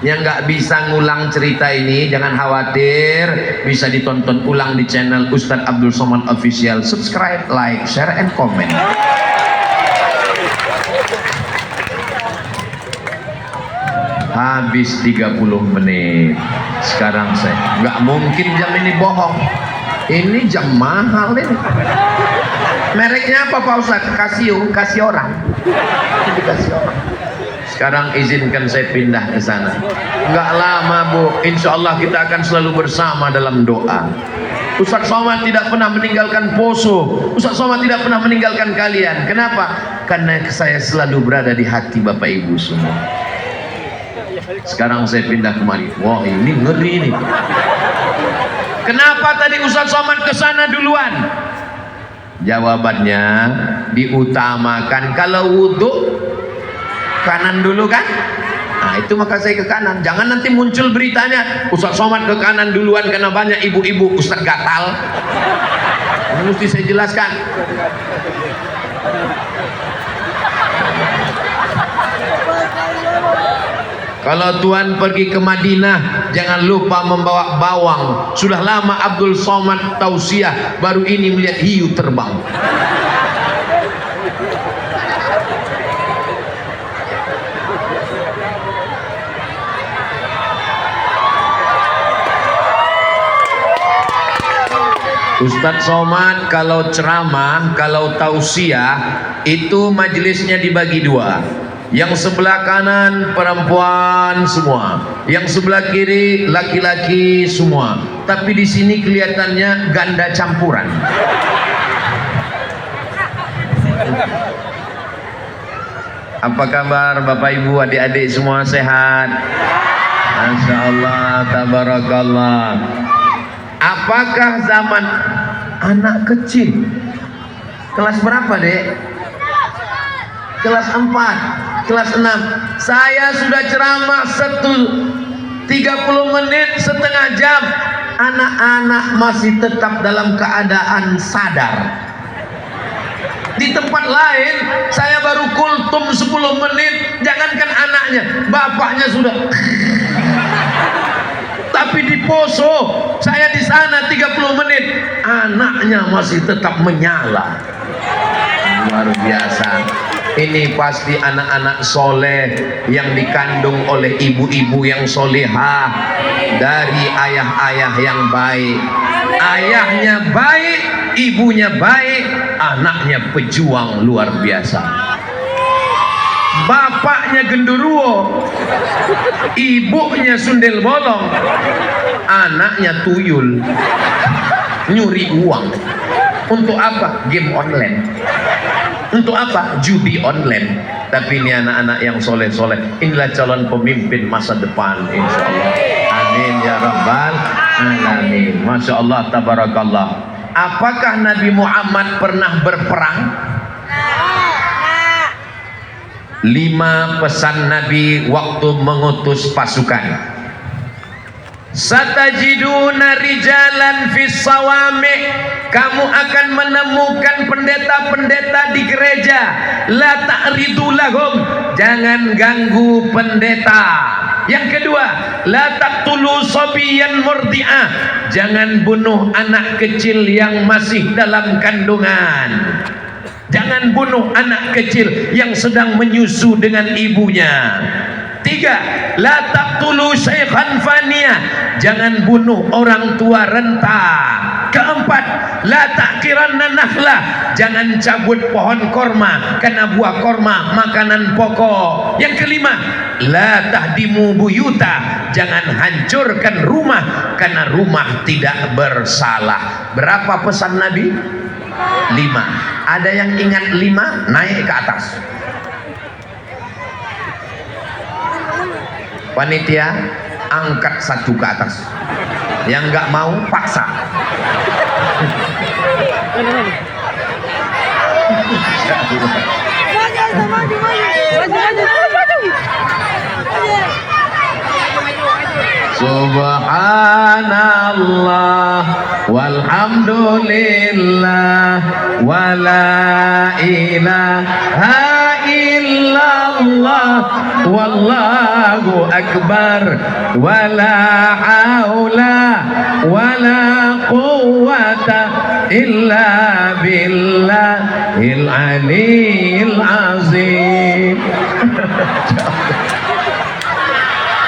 Speaker 3: Yang nggak bisa ngulang cerita ini jangan khawatir, bisa ditonton ulang di channel Ustadz Abdul Somad Official. Subscribe, like, share, and comment. Habis 30 menit. Sekarang saya nggak mungkin jam ini bohong. Ini jam mahal ini. Mereknya apa Pak Ustadz? Kasih orang. Dikasih orang. Sekarang izinkan saya pindah ke sana. Nggak lama Bu, insya Allah kita akan selalu bersama dalam doa. Ustaz Somad tidak pernah meninggalkan Poso. Ustaz Somad tidak pernah meninggalkan kalian. Kenapa? Karena saya selalu berada di hati Bapak Ibu semua. Sekarang saya pindah kemari. Wah ini ngeri ini. Kenapa tadi Ustaz Somad ke sana duluan? Jawabannya diutamakan. Kalau wudhu kanan dulu kan? Nah itu maka saya ke kanan. Jangan nanti muncul beritanya Ustaz Somad ke kanan duluan karena banyak ibu-ibu Ustaz gatal. Ini mesti saya jelaskan. Kalau tuan pergi ke Madinah jangan lupa membawa bawang. Sudah lama Abdul Somad tausiah, baru ini melihat hiu terbang. Ustadz Somad kalau ceramah, kalau tausiah itu majelisnya dibagi dua. Yang sebelah kanan perempuan semua, yang sebelah kiri laki-laki semua. Tapi di sini kelihatannya ganda campuran. Apa kabar Bapak Ibu, adik-adik semua sehat? Masya Allah, tabarakallah. Apakah zaman anak kecil kelas berapa dek? Kelas 4, kelas 6. Saya sudah ceramah 30 menit, setengah jam. Anak-anak masih tetap dalam keadaan sadar. Di tempat lain saya baru kultum 10 menit, jangankan anaknya, bapaknya sudah. Tapi di Poso saya di sana 30 menit, anaknya masih tetap menyala. Luar biasa. Ini pasti anak-anak soleh yang dikandung oleh ibu-ibu yang solehah dari ayah-ayah yang baik. Ayahnya baik, ibunya baik, anaknya pejuang luar biasa. Bapaknya genderuwo, ibunya sundel bolong, anaknya tuyul, nyuri uang. Untuk apa? Game online. Untuk apa? Judi online. Tapi ini anak-anak yang soleh-soleh, inilah calon pemimpin masa depan, insya Allah. Amin ya rabbal alamin. Masya Allah, tabarakallah. Apakah Nabi Muhammad pernah berperang? 5 pesan Nabi waktu mengutus pasukan. Satajiduna rijalan fis sawami, kamu akan menemukan pendeta-pendeta di gereja. La ta'ridu lahum, jangan ganggu pendeta. Yang kedua, la taqtulu sabiyan murdi'ah, jangan bunuh anak kecil yang masih dalam kandungan. Jangan bunuh anak kecil yang sedang menyusu dengan ibunya. 3, la taqtulu syaikhan faniya, jangan bunuh orang tua renta. 4, la taqiranna nakhla, jangan cabut pohon korma, karena buah korma makanan pokok. Yang 5, la tahdimu buyuta, jangan hancurkan rumah, karena rumah tidak bersalah. Berapa pesan Nabi? 5. Ada yang ingat 5? Naik ke atas. Panitia, angkat 1 ke atas. Yang nggak mau, paksa. Subhanallah walhamdulillah wala ilaha illallah wallahu akbar wala haula wala quwwata illa billahil aliyil azim.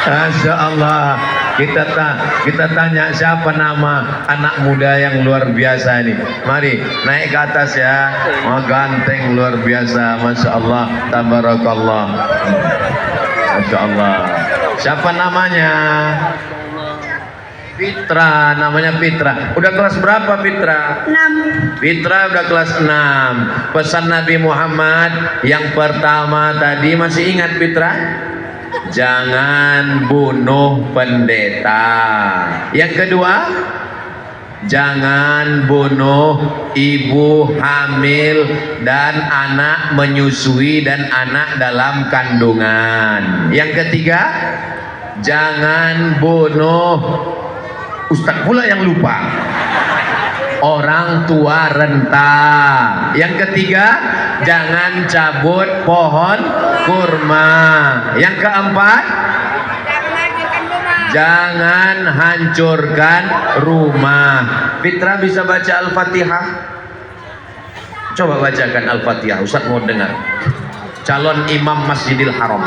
Speaker 3: Masya Allah. Kita tanya siapa nama anak muda yang luar biasa ini. Mari naik ke atas ya. Oh, ganteng luar biasa. Masya Allah, tabarakallah. Masya Allah. Siapa namanya? Fitra, namanya Fitra. Udah kelas berapa Fitra?
Speaker 4: 6.
Speaker 3: Fitra udah kelas 6. Pesan Nabi Muhammad yang pertama tadi masih ingat Fitra? Jangan bunuh pendeta. Yang kedua, jangan bunuh ibu hamil dan anak menyusui dan anak dalam kandungan. Yang ketiga, jangan bunuh, Ustadz pula yang lupa, orang tua renta. Yang ketiga, jangan cabut pohon kurma. Yang keempat, jangan hancurkan rumah. Fitra bisa baca Al-Fatihah? Coba bacakan Al-Fatihah, Ustaz mau dengar. Calon imam Masjidil Haram.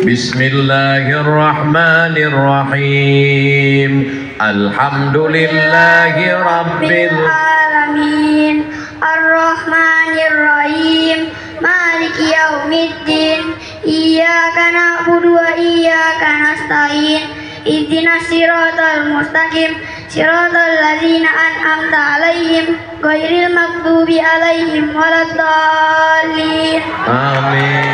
Speaker 3: Bismillahirrahmanirrahim. Alhamdulillahi rabbil
Speaker 4: alamin, arrahmanirrahim, maliki yaumiddin, iyyaka na'budu wa iyyaka nasta'in, ihdinas siratal mustaqim, siratal ladzina an'amta 'alaihim ghairil maghdubi 'alaihim waladdallin.
Speaker 3: Amin.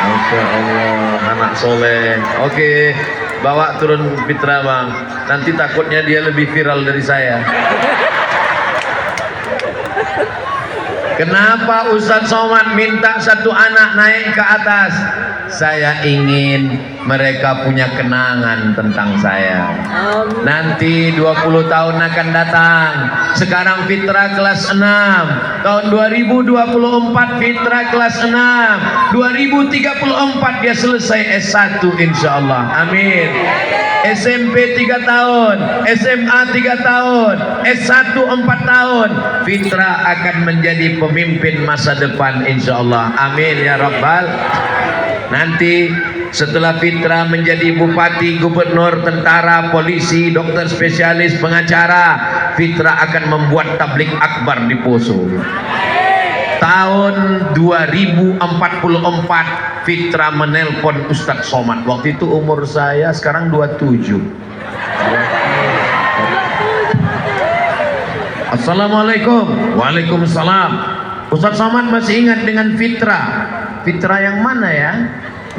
Speaker 3: Masya Allah, anak soleh. Oke, bawa turun Fitra bang. Nanti takutnya dia lebih viral dari saya. Kenapa Ustadz Somad minta 1 anak naik ke atas? Saya ingin mereka punya kenangan tentang saya. Nanti 20 tahun akan datang. Sekarang Fitra kelas 6. Tahun 2024 Fitra kelas 6. 2034 dia selesai S1 insya Allah. Amin. SMP 3 tahun, SMA 3 tahun, S1 4 tahun. Fitra akan menjadi pemimpin masa depan insyaallah. Amin ya rabbal. Nanti setelah Fitra menjadi bupati, gubernur, tentara, polisi, dokter spesialis, pengacara, Fitra akan membuat tablik akbar di Poso. Tahun 2044 Fitra menelpon Ustadz Somad. Waktu itu umur saya sekarang 27. Assalamualaikum. Waalaikumsalam. Ustadz Somad masih ingat dengan Fitra. Fitra yang mana ya?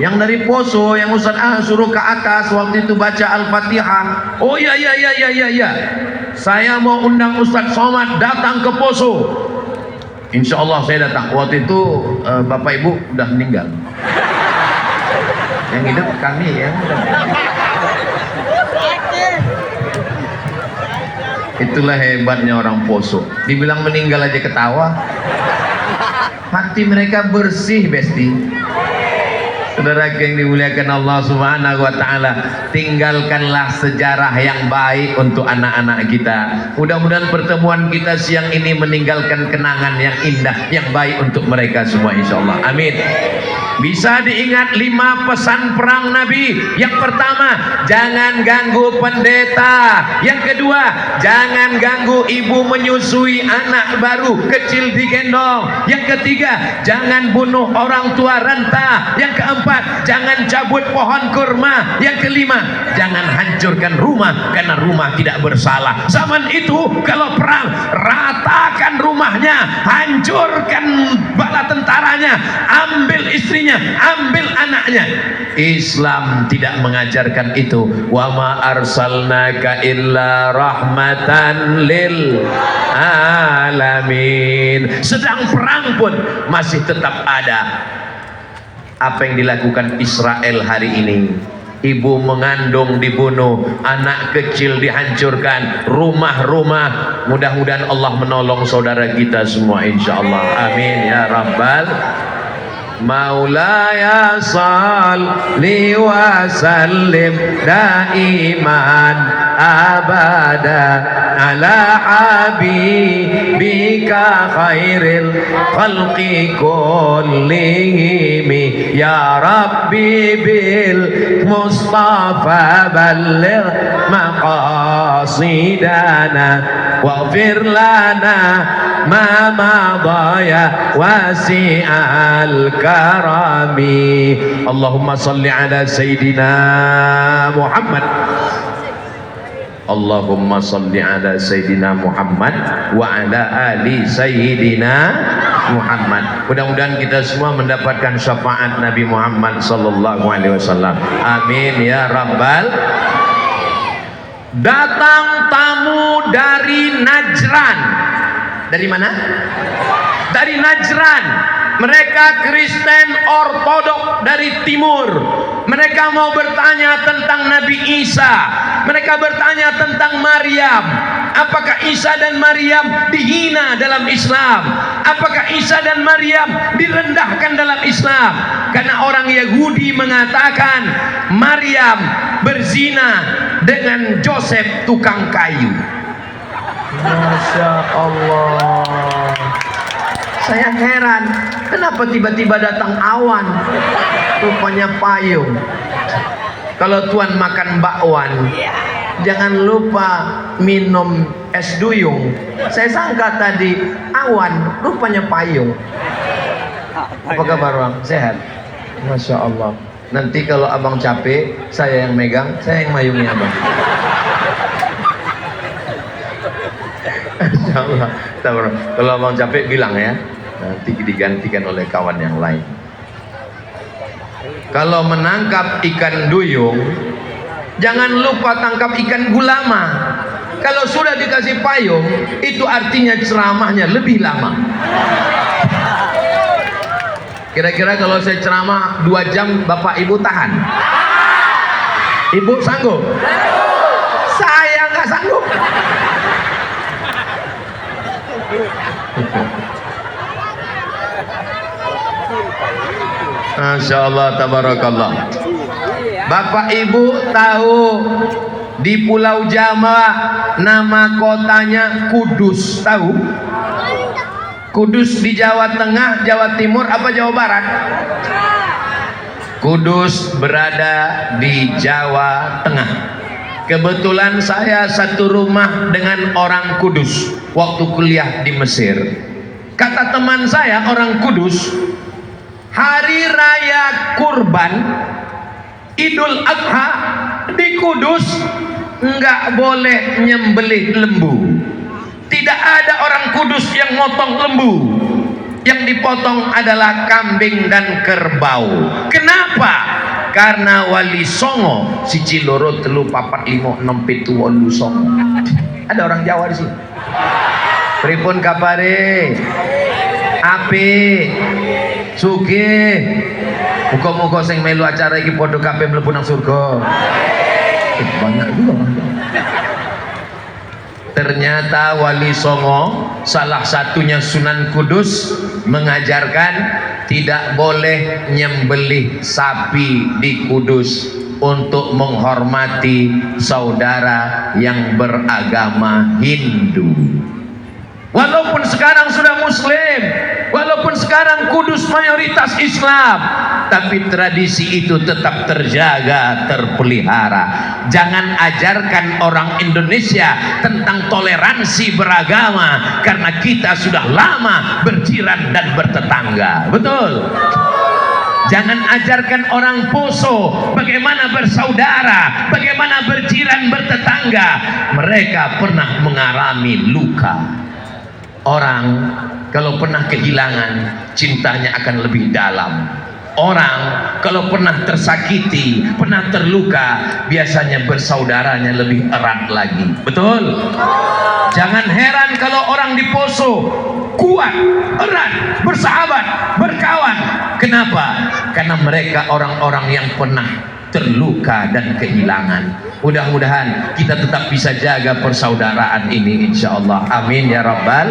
Speaker 3: Yang dari Poso, yang Ustadz suruh ke atas waktu itu baca Al-Fatihah. Oh iya. Saya mau undang Ustadz Somad datang ke Poso. Insya Allah saya datang. Waktu itu Bapak Ibu udah meninggal. Yang hidup kami ya. Itulah hebatnya orang Poso. Dibilang meninggal aja ketawa. Hati mereka bersih, Besti. Saudara yang dimuliakan Allah Subhanahu wa taala, tinggalkanlah sejarah yang baik untuk anak-anak kita. Mudah-mudahan pertemuan kita siang ini meninggalkan kenangan yang indah, yang baik untuk mereka semua insyaallah. Amin. Bisa diingat 5 pesan perang Nabi. Yang pertama, jangan ganggu pendeta. Yang kedua, jangan ganggu ibu menyusui anak baru kecil digendong. Yang ketiga, jangan bunuh orang tua renta. Yang keempat, jangan cabut pohon kurma. Yang kelima, jangan hancurkan rumah karena rumah tidak bersalah. Zaman itu kalau perang, ratakan rumahnya, hancurkan bala tentaranya, ambil istrinya, ambil anaknya. Islam tidak mengajarkan itu. Wa ma arsalnaka illa rahmatan lil alamin. Sedang perang pun masih tetap ada. Apa yang dilakukan Israel hari ini? Ibu mengandung dibunuh, anak kecil dihancurkan, rumah-rumah. Mudah-mudahan Allah menolong saudara kita semua insyaallah. Amin ya rabbal. Maulaya salli wa sallim daiman abada ala habibika khairil khalqi kullihim ya rabbi bil mustafa balligh maqasidana waghfir lana ma madaya wasi'al karami. Allahumma salli ala Sayyidina Muhammad. Allahumma salli ala Sayyidina Muhammad wa ala ali Sayyidina Muhammad. Mudah-mudahan kita semua mendapatkan syafaat Nabi Muhammad sallallahu alaihi wasallam. Amin ya rabbal. Datang tamu dari Najran. Dari mana? Dari Najran. Mereka Kristen Ortodok dari timur. Mereka mau bertanya tentang Nabi Isa. Mereka bertanya tentang Maryam. Apakah Isa dan Maryam dihina dalam Islam? Apakah Isa dan Maryam direndahkan dalam Islam? Karena orang Yahudi mengatakan Maryam berzina dengan Joseph tukang kayu. Masya Allah. Saya heran, kenapa tiba-tiba datang awan? Rupanya payung. Kalau Tuhan makan bakwan, jangan lupa minum es duyung. Saya sangka tadi awan, rupanya payung. Apa kabar Bang? Sehat? Masya Allah. Nanti kalau abang capek, saya yang megang, saya yang mayungi abang. Insya Allah. Kalau abang capek bilang ya, nanti digantikan oleh kawan yang lain. Kalau menangkap ikan duyung, jangan lupa tangkap ikan gulama. Kalau sudah dikasih payung, itu artinya ceramahnya lebih lama. Kira-kira kalau saya ceramah 2 jam, Bapak Ibu tahan? Ibu sanggup? Saya nggak sanggup. Masya Allah, tabarakallah. Bapak Ibu tahu di Pulau Jawa nama kotanya Kudus, tahu? Kudus di Jawa Tengah, Jawa Timur apa Jawa Barat? Kudus berada di Jawa Tengah. Kebetulan saya satu rumah dengan orang Kudus waktu kuliah di Mesir. Kata teman saya orang Kudus, hari raya kurban Idul Adha di Kudus nggak boleh nyembelih lembu. Tidak ada orang Kudus yang motong lembu. Yang dipotong adalah kambing dan kerbau. Kenapa? Karena Wali Songo siji loro telu papat limo enem pitu wolu songo. Ada orang Jawa di sini. Pripun kabare? Ape? Sugih. Muga-muga sing melu acara iki padha kabeh mlebu nang surga. Banyak juga orang Jawa. Ternyata Wali Songo salah satunya Sunan Kudus mengajarkan tidak boleh nyembelih sapi di Kudus untuk menghormati saudara yang beragama Hindu. Walaupun sekarang sudah Muslim, walaupun sekarang Kudus mayoritas Islam, tapi tradisi itu tetap terjaga, terpelihara. Jangan ajarkan orang Indonesia tentang toleransi beragama, karena kita sudah lama berjiran dan bertetangga. Betul? Jangan ajarkan orang Poso bagaimana bersaudara, bagaimana berjiran bertetangga. Mereka pernah mengalami luka. Orang kalau pernah kehilangan, cintanya akan lebih dalam. Orang kalau pernah tersakiti, pernah terluka, biasanya bersaudaranya lebih erat lagi. Betul? Jangan heran kalau orang di Poso kuat, erat, bersahabat, berkawan. Kenapa? Karena mereka orang-orang yang pernah terluka dan kehilangan. Mudah-mudahan kita tetap bisa jaga persaudaraan ini, insya Allah. Amin ya rabbal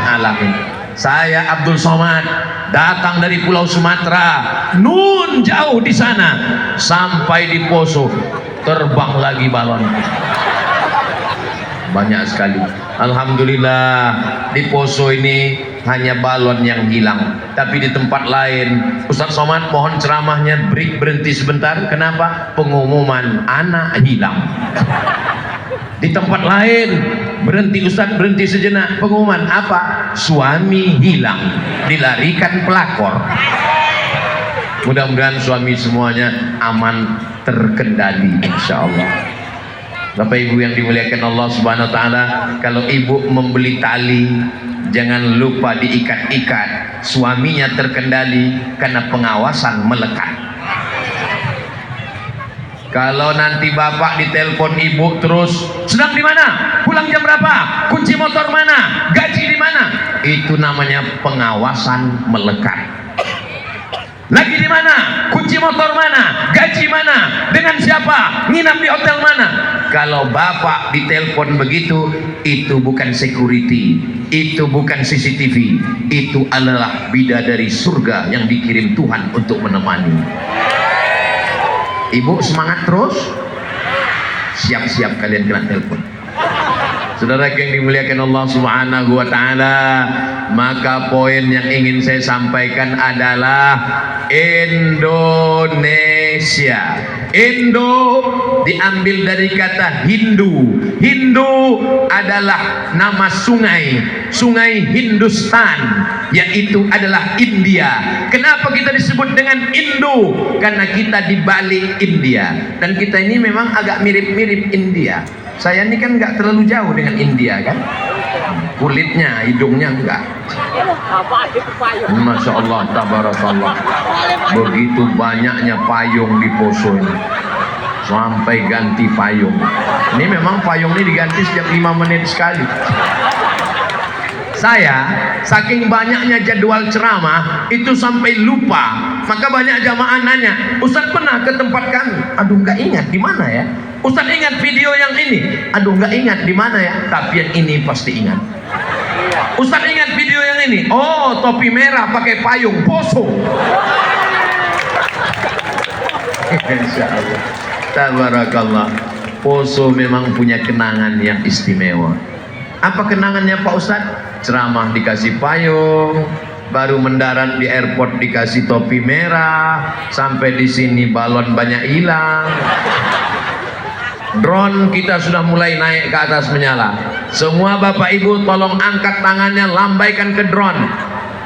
Speaker 3: alamin. Saya Abdul Somad datang dari Pulau Sumatera, nun jauh di sana, sampai di Poso, terbang lagi balon. Banyak sekali. Alhamdulillah di Poso ini hanya balon yang hilang, tapi di tempat lain Ustaz Somad mohon ceramahnya berhenti sebentar. Kenapa? Pengumuman anak hilang. Di tempat lain berhenti Ustaz, berhenti sejenak. Pengumuman apa? Suami hilang, dilarikan pelakor. Mudah-mudahan suami semuanya aman, terkendali insya Allah. Bapak Ibu yang dimuliakan Allah Subhanahu wa taala, kalau ibu membeli tali jangan lupa diikat-ikat. Suaminya terkendali karena pengawasan melekat. Kalau nanti bapak ditelepon ibu terus, sedang di mana? Pulang jam berapa? Kunci motor mana? Gaji di mana? Itu namanya pengawasan melekat. Lagi di mana? Kunci motor mana? Gaji mana? Dengan siapa? Nginap di hotel mana? Kalau bapak ditelepon begitu, itu bukan security, itu bukan CCTV, itu adalah bidadari surga yang dikirim Tuhan untuk menemani. Ibu semangat terus, siap-siap kalian kena telepon. Saudara yang dimuliakan Allah Subhanahu wa taala, maka poin yang ingin saya sampaikan adalah Indonesia. Indo diambil dari kata Hindu. Hindu adalah nama sungai, sungai Hindustan, yaitu adalah India. Kenapa kita disebut dengan Indo? Karena kita di balik India, dan kita ini memang agak mirip-mirip India. Saya ini kan nggak terlalu jauh dengan India kan, kulitnya, hidungnya enggak. Masya Allah, tabarakallah. Begitu banyaknya payung di Poso ini, sampai ganti payung. Ini memang payung ini diganti setiap 5 menit sekali. Saya saking banyaknya jadwal ceramah itu sampai lupa. Maka banyak jamaah nanya, Ustaz pernah ke tempat kami? Aduh nggak ingat di mana ya. Ustaz ingat video yang ini? Aduh nggak ingat di mana ya. Tapi yang ini pasti ingat. Ustaz ingat video yang ini? Oh, topi merah pakai payung Poso. Insya Allah. Tabarakallah. Poso memang punya kenangan yang istimewa. Apa kenangannya Pak Ustadz? Ceramah dikasih payung, baru mendarat di airport dikasih topi merah, sampai di sini balon banyak hilang. Drone kita sudah mulai naik ke atas menyala. Semua Bapak Ibu tolong angkat tangannya, lambaikan ke drone.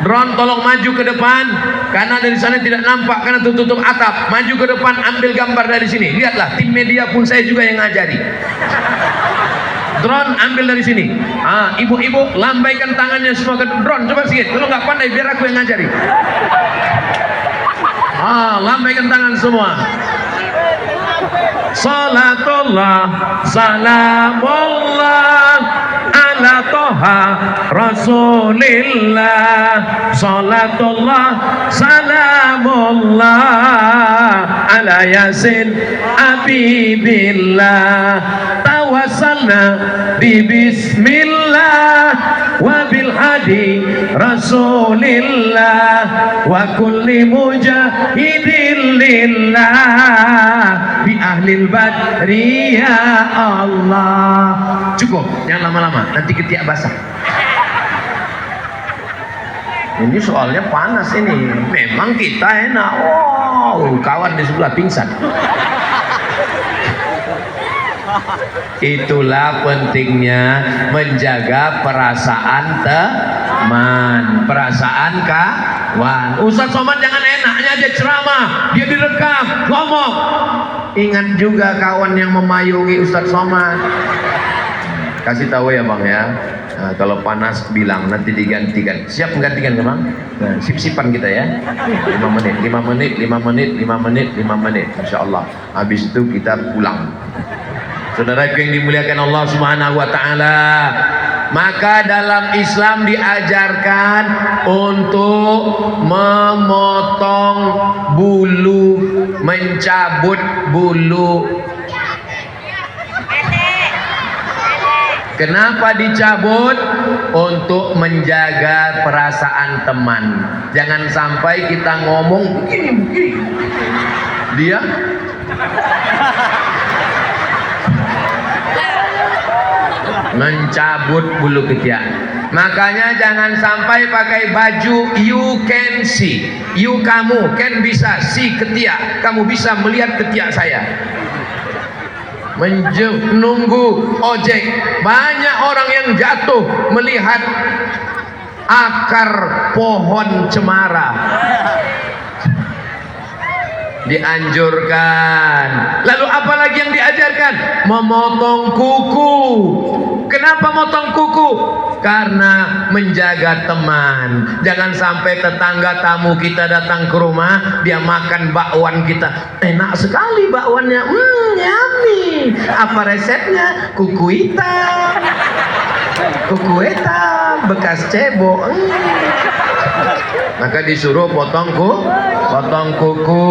Speaker 3: Drone tolong maju ke depan, karena dari sana tidak nampak karena tertutup atap. Maju ke depan, ambil gambar dari sini. Lihatlah, tim media pun saya juga yang ngajari. Drone ambil dari sini. Ibu-ibu lambaikan tangannya semua ke drone. Coba sedikit. Kalau nggak pandai biar aku yang ngajari. Lambaikan tangan semua. Salatullah, salamullah ala toha rasulillah. Salatullah, salamullah ala yasin abibillah. Tawassalna bi bismillah wa bil hadi rasulillah wa kulli mujahidin lillah bi ahlil badri ya Allah. Cukup, jangan lama-lama, nanti ketiak basah. Ini soalnya panas ini. Memang kita enak. Kawan di sebelah pingsan. Itulah pentingnya menjaga perasaan teman, perasaan kawan. Ustaz Somad jangan enaknya aja ceramah, dia direkam, ngomong. Ingat juga kawan yang memayungi Ustaz Somad. Kasih tahu ya Bang ya. Nah, kalau panas bilang, nanti digantikan. Siap menggantikan ya Bang? Nah, sip-sipan kita ya. 5 menit, 5 menit, 5 menit, 5 menit, 5 menit. Insya Allah. Habis itu kita pulang. Saudaraku yang dimuliakan Allah Subhanahu wa taala, maka dalam Islam diajarkan untuk memotong bulu, mencabut bulu. Kenapa dicabut? Untuk menjaga perasaan teman. Jangan sampai kita ngomong begini, dia mencabut bulu ketiak. Makanya jangan sampai pakai baju you can see. You kamu can bisa see ketiak. Kamu bisa melihat ketiak saya. Menunggu ojek. Banyak orang yang jatuh melihat akar pohon cemara. Dianjurkan. Lalu apa lagi yang diajarkan? Memotong kuku. Kenapa motong kuku? Karena menjaga teman. Jangan sampai tetangga tamu kita datang ke rumah, dia makan bakwan kita. Enak sekali bakwannya. Yummy. Apa resepnya? Kuku hitam. Kuku hitam bekas cebok. Maka disuruh potong kuku,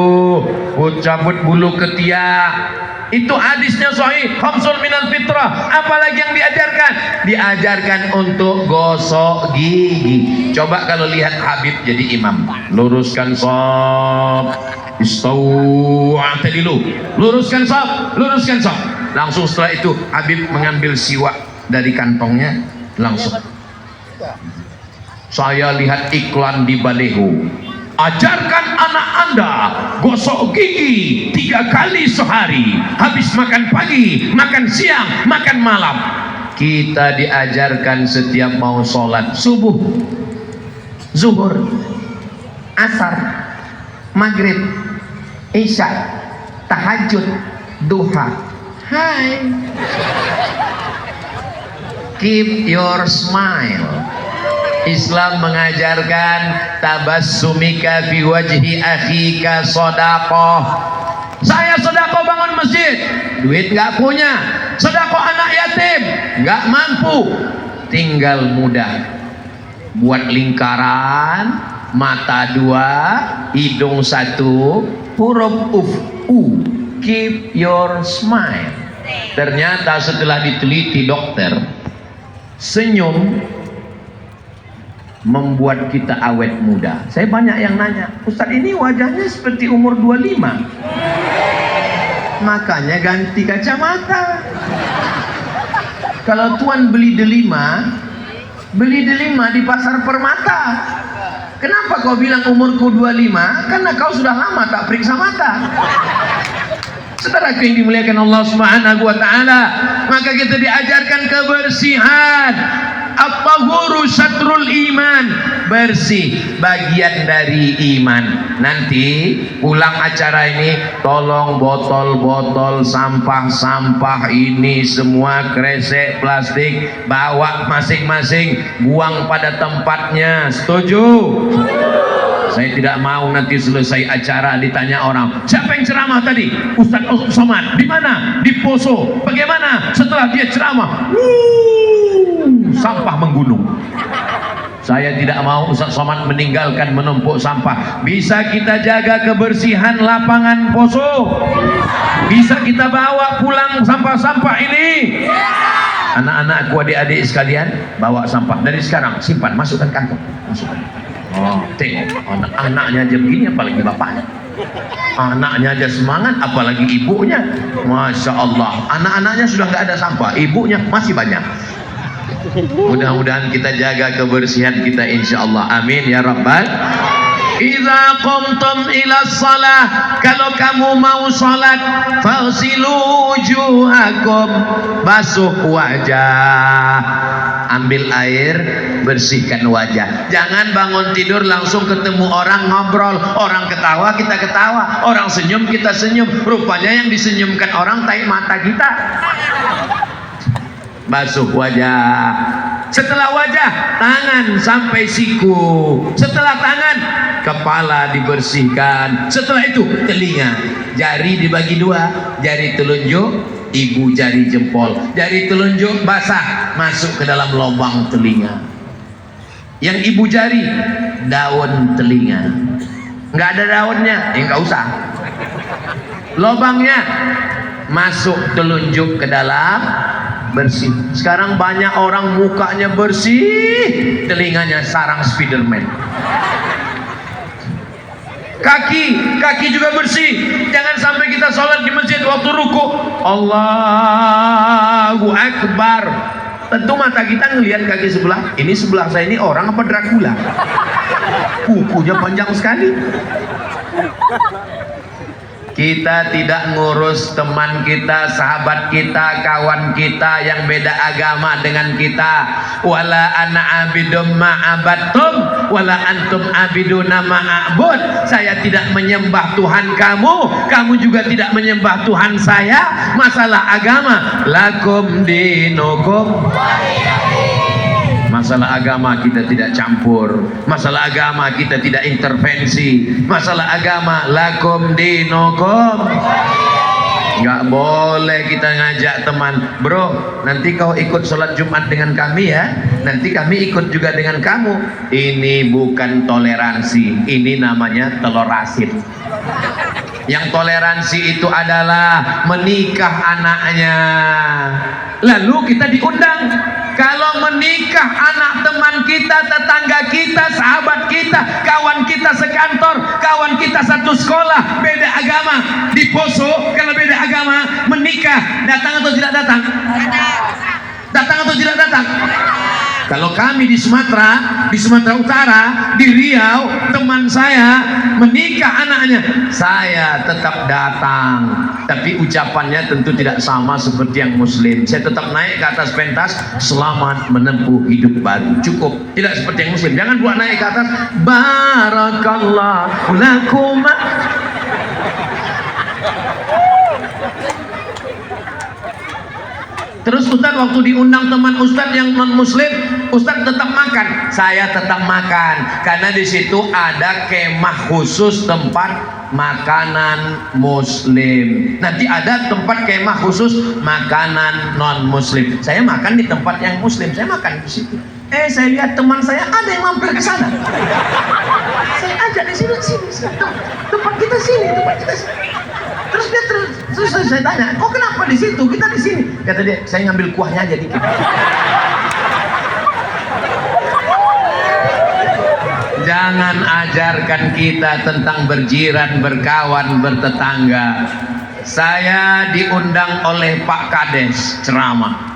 Speaker 3: cabut bulu ketiak. Itu hadisnya sahih. Khamsul minal fitrah. Apalagi yang diajarkan? Diajarkan untuk gosok gigi. Coba kalau lihat Habib jadi imam, luruskan shaf, istawu i'tadilu, luruskan shaf, luruskan shaf. Langsung setelah itu Habib mengambil siwak dari kantongnya, langsung. Saya lihat iklan di baliho. Ajarkan anak Anda gosok gigi 3 kali sehari. Habis makan pagi, makan siang, makan malam. Kita diajarkan setiap mau sholat subuh, zuhur, asar, maghrib, isya, tahajud, duha. Hai. Keep your smile. Islam mengajarkan tabassumika fi wajhi akhika sedekah. Saya sedekah bangun masjid, duit nggak punya. Sedekah anak yatim, nggak mampu. Tinggal mudah. Buat lingkaran, mata 2, hidung 1, huruf u. Keep your smile. Ternyata setelah diteliti dokter, senyum membuat kita awet muda. Saya banyak yang nanya, Ustaz ini wajahnya seperti umur 25. makanya ganti kacamata. Kalau tuan beli delima di pasar Permata. Kenapa kau bilang umurku 25? Karena kau sudah lama tak periksa mata. Saudaraku yang dimuliakan Allah Subhanahu wa taala, maka kita diajarkan kebersihan. At-tahuru syatrul iman, bersih bagian dari iman. Nanti pulang acara ini tolong botol-botol sampah-sampah ini semua, kresek plastik, bawa masing-masing, buang pada tempatnya. Setuju? Saya tidak mau nanti selesai acara ditanya orang, siapa yang ceramah tadi? Ustaz Somad. Di mana? Di Poso. Bagaimana setelah dia ceramah? Sampah menggunung. Saya tidak mau Ustaz Somad meninggalkan menumpuk sampah. Bisa kita jaga kebersihan lapangan Poso? Bisa kita bawa pulang sampah-sampah ini? Anak-anakku, adik-adik sekalian, bawa sampah dari sekarang, simpan, masukkan kantong, masukkan. Oh, tengok, anak-anaknya aja begini, apalagi bapaknya. Anaknya aja semangat, apalagi ibunya. Masya Allah, anak-anaknya sudah nggak ada sampah, ibunya masih banyak. Mudah-mudahan kita jaga kebersihan kita, insya Allah. Amin ya rabbal. Idza qumtum ila shalah, kalau kamu mau salat, fagsilu wujuhakum, basuh wajah, ambil air, bersihkan wajah. Jangan bangun tidur langsung ketemu orang ngobrol, orang ketawa kita ketawa, orang senyum kita senyum, rupanya yang disenyumkan orang tai mata kita. Basuh wajah. Setelah wajah, tangan sampai siku. Setelah tangan, kepala dibersihkan. Setelah itu, telinga. Jari dibagi dua. Jari telunjuk, ibu jari jempol. Jari telunjuk basah, masuk ke dalam lubang telinga. Yang ibu jari, daun telinga. Nggak ada daunnya, ya nggak usah. Lubangnya, masuk telunjuk ke dalam, bersih. Sekarang banyak orang mukanya bersih, telinganya sarang Spiderman. Kaki juga bersih. Jangan sampai kita sholat di masjid waktu ruku, Allahu Akbar, tentu mata kita ngelihat kaki sebelah. Ini sebelah saya ini orang apa Dracula? Kukunya panjang sekali. Kita tidak ngurus teman kita, sahabat kita, kawan kita yang beda agama dengan kita. Wala ana abidum ma'abattum wala antum abiduna ma'abud. Saya tidak menyembah Tuhan kamu, kamu juga tidak menyembah Tuhan saya. Masalah agama, lakum dinukum. Masalah agama kita tidak campur. Masalah agama kita tidak intervensi. Masalah agama, lakum dinukum. Nggak boleh kita ngajak teman, bro, nanti kau ikut sholat Jumat dengan kami ya, nanti kami ikut juga dengan kamu. Ini bukan toleransi, ini namanya telur asin. Yang toleransi itu adalah menikah anaknya, lalu kita diundang. Kalau menikah anak teman kita, tetangga kita, sahabat kita, kawan kita sekantor, kawan kita satu sekolah, beda agama, di Poso kalau beda agama menikah, datang atau tidak datang? Datang atau tidak datang? Kalau kami di Sumatera Utara, di Riau, teman saya menikah anaknya, saya tetap datang. Tapi ucapannya tentu tidak sama seperti yang Muslim. Saya tetap naik ke atas pentas, selamat menempuh hidup baru. Cukup. Tidak seperti yang Muslim. Jangan buat naik ke atas, barakallahu lakum. Terus Ustaz waktu diundang teman Ustaz yang non Muslim, Ustaz tetap makan. Saya tetap makan karena di situ ada kemah khusus tempat makanan Muslim. Nanti ada tempat kemah khusus makanan non Muslim. Saya makan di tempat yang Muslim, saya makan di situ. Saya lihat teman saya ada yang mampir ke sana. Saya ajak di sini, tempat kita sini. Terus dia terus saya tanya, kok kenapa di situ? Kita di sini. Kata dia, saya ngambil kuahnya aja dikit. Jangan ajarkan kita tentang berjiran, berkawan, bertetangga. Saya diundang oleh Pak Kades ceramah.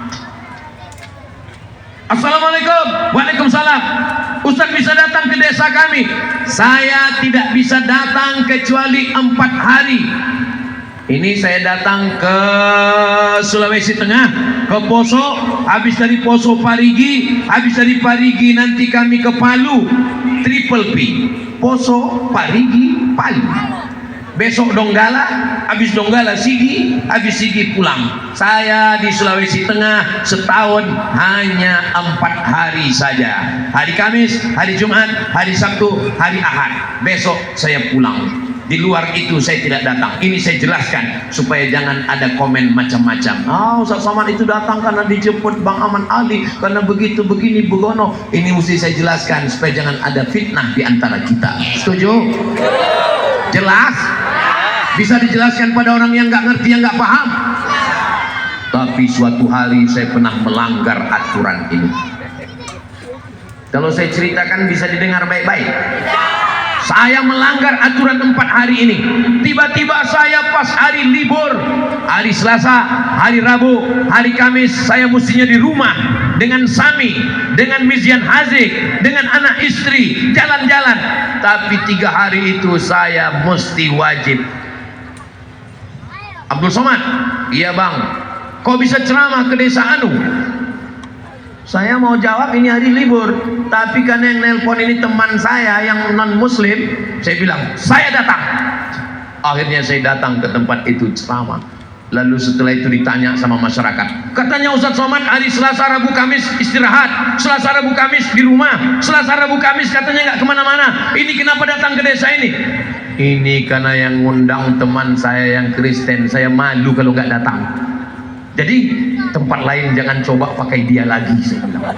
Speaker 3: Assalamualaikum. Waalaikumsalam. Ustaz bisa datang ke desa kami? Saya tidak bisa datang kecuali 4 hari. Ini saya datang ke Sulawesi Tengah, ke Poso, habis dari Poso Parigi, habis dari Parigi nanti kami ke Palu, triple P, Poso, Parigi, Palu. Besok Donggala, habis Donggala Sigi, habis Sigi pulang. Saya di Sulawesi Tengah setahun hanya 4 hari saja. Hari Kamis, hari Jumat, hari Sabtu, hari Ahad. Besok saya pulang. Di luar itu saya tidak datang. Ini saya jelaskan supaya jangan ada komen macam-macam. Ustaz Somad itu datang karena dijemput Bang Aman Ali, karena begitu begini begono. Ini mesti saya jelaskan supaya jangan ada fitnah di antara kita. Setuju? Jelas? Bisa dijelaskan pada orang yang nggak ngerti, yang nggak paham. Tapi suatu hari saya pernah melanggar aturan ini. Kalau saya ceritakan bisa didengar baik-baik. Saya melanggar aturan 4 hari ini. Tiba-tiba saya pas hari libur, hari Selasa, hari Rabu, hari Kamis, saya mestinya di rumah dengan Sami, dengan Mizian Hazik, dengan anak istri, jalan-jalan. Tapi 3 hari itu saya mesti wajib. Abdul Somad, iya bang, kok bisa ceramah ke desa Anu? Saya mau jawab ini hari libur, tapi karena yang nelpon ini teman saya yang non muslim, saya bilang saya datang. Akhirnya saya datang ke tempat itu ceramah. Lalu setelah itu ditanya sama masyarakat, katanya Ustaz Somad hari Selasa, Rabu, Kamis istirahat, Selasa, Rabu, Kamis di rumah, Selasa, Rabu, Kamis katanya nggak kemana-mana. Ini kenapa datang ke desa ini? Ini karena yang ngundang teman saya yang Kristen, saya malu kalau nggak datang. Jadi tempat lain jangan coba pakai dia lagi, saya bilang.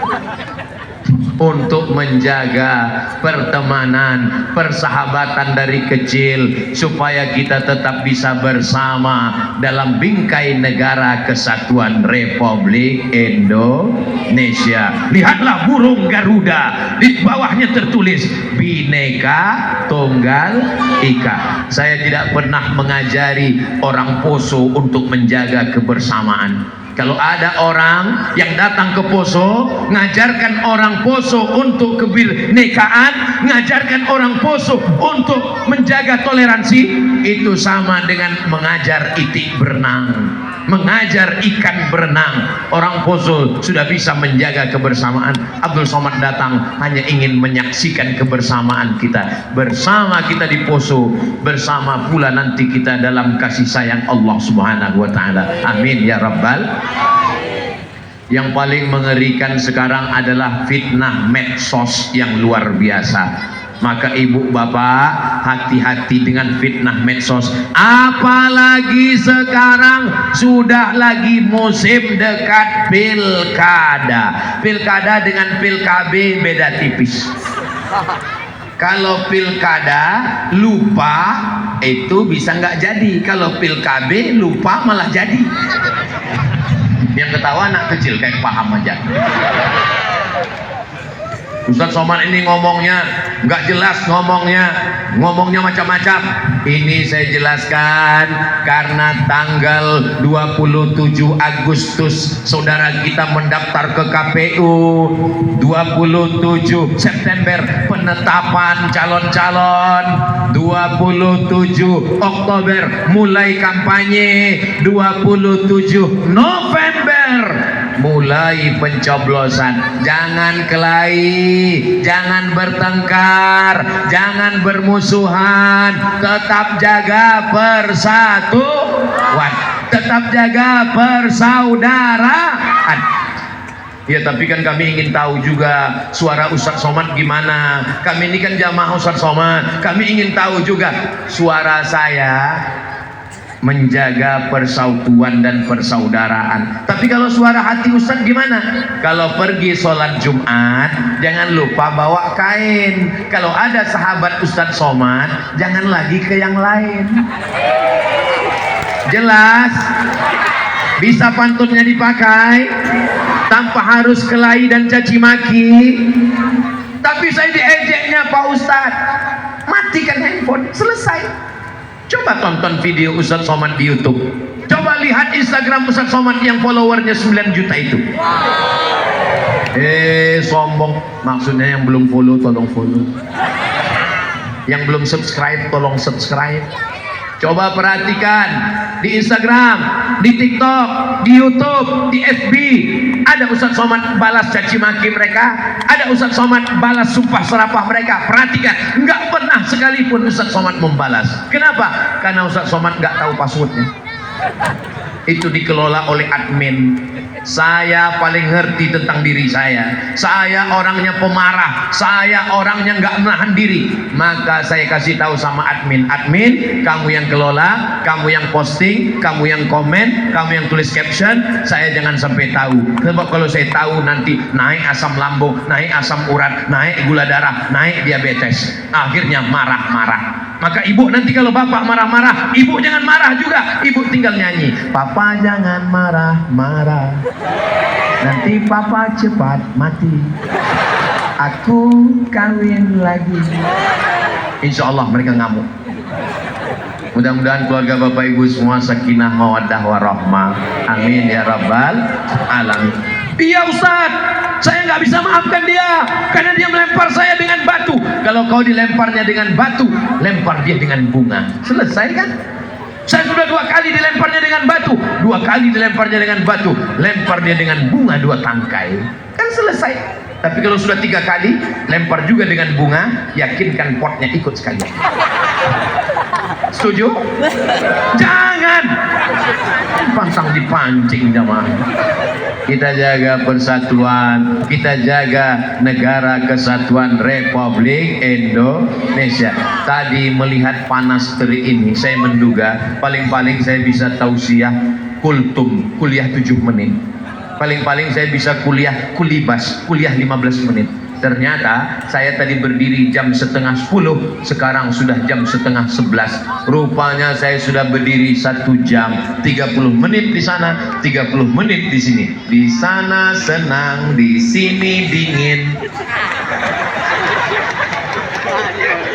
Speaker 3: Untuk menjaga pertemanan, persahabatan dari kecil, supaya kita tetap bisa bersama dalam bingkai negara kesatuan Republik Indonesia. Lihatlah burung Garuda, di bawahnya tertulis Bhinneka Tunggal Ika. Saya tidak pernah mengajari orang Poso untuk menjaga kebersamaan. Kalau ada orang yang datang ke Poso, ngajarkan orang Poso untuk kebinekaan, ngajarkan orang Poso untuk menjaga toleransi, itu sama dengan mengajar itik berenang, mengajar ikan berenang. Orang Poso sudah bisa menjaga kebersamaan. Abdul Somad datang hanya ingin menyaksikan kebersamaan kita. Bersama kita di Poso, bersama pula nanti kita dalam kasih sayang Allah Subhanahu wa Ta'ala. Amin ya Rabbal. Yang paling mengerikan sekarang adalah fitnah medsos yang luar biasa. Maka ibu bapak hati-hati dengan fitnah medsos. Apalagi sekarang sudah lagi musim dekat pilkada. Pilkada dengan pilkabe beda tipis. Kalau pilkada lupa itu bisa nggak jadi. Kalau pilkabe lupa malah jadi. Yang ketawa anak kecil kayak paham aja. Ustaz Somad ini ngomongnya nggak jelas, ngomongnya macam-macam. Ini saya jelaskan karena tanggal 27 Agustus saudara kita mendaftar ke KPU, 27 September penetapan calon-calon, 27 Oktober mulai kampanye, 27 November mulai pencoblosan. Jangan kelahi, jangan bertengkar, jangan bermusuhan, tetap jaga persatuan, tetap jaga persaudaraan. Ya, tapi kan kami ingin tahu juga suara Ustaz Somad gimana. Kami ini kan jamaah Ustaz Somad, kami ingin tahu juga suara saya menjaga persautuan dan persaudaraan. Tapi kalau suara hati Ustaz gimana? Kalau pergi sholat Jumat jangan lupa bawa kain. Kalau ada sahabat Ustaz Somad jangan lagi ke yang lain. Jelas? Bisa pantunnya dipakai tanpa harus kelahi dan caci maki. Tapi saya diejeknya Pak Ustaz, matikan handphone, selesai. Coba tonton video Ustadz Somad di YouTube. Coba lihat Instagram Ustadz Somad yang followernya 9 juta itu. Sombong. Maksudnya yang belum follow tolong follow. Yang belum subscribe tolong subscribe. Coba perhatikan di Instagram, di TikTok, di YouTube, di FB, ada Ustadz Somad balas caci maki mereka, ada Ustadz Somad balas sumpah serapah mereka. Perhatikan, nggak pernah sekalipun Ustadz Somad membalas. Kenapa? Karena Ustadz Somad nggak tahu passwordnya. Itu dikelola oleh admin. Saya paling ngerti tentang diri saya. Saya orangnya pemarah, saya orangnya nggak menahan diri. Maka saya kasih tahu sama admin, admin, kamu yang kelola, kamu yang posting, kamu yang komen, kamu yang tulis caption. Saya jangan sampai tahu. Sebab kalau saya tahu nanti naik asam lambung, naik asam urat, naik gula darah, naik diabetes. Akhirnya marah-marah. Maka ibu nanti kalau bapak marah-marah, ibu jangan marah juga. Ibu tinggal nyanyi, papa jangan marah-marah, nanti papa cepat mati, aku kawin lagi. Insya Allah mereka ngamuk. Mudah-mudahan keluarga bapak ibu semua sakinah mawaddah warahmah. Amin ya rabbal alamin. Iya Ustaz, saya nggak bisa maafkan dia karena dia melempar saya dengan batu. Kalau kau dilemparnya dengan batu, lempar dia dengan bunga. Selesai kan? Saya sudah 2 kali dilemparnya dengan batu, 2 kali dilemparnya dengan batu, lempar dia dengan bunga 2 tangkai. Kan selesai. Tapi kalau sudah 3 kali, lempar juga dengan bunga, yakinkan potnya ikut sekalian. Setuju? Jangan pasang dipancing jamaah. Kita jaga persatuan, kita jaga negara kesatuan Republik Indonesia. Tadi melihat panas terik ini, saya menduga paling-paling saya bisa tausiah kultum, kuliah 7 menit. Paling-paling saya bisa kuliah kulibas, kuliah 15 menit. Ternyata saya tadi berdiri jam 9:30, sekarang sudah jam 10:30. Rupanya saya sudah berdiri 1 jam 30 menit di sana, 30 menit di sini. Di sana senang, di sini dingin.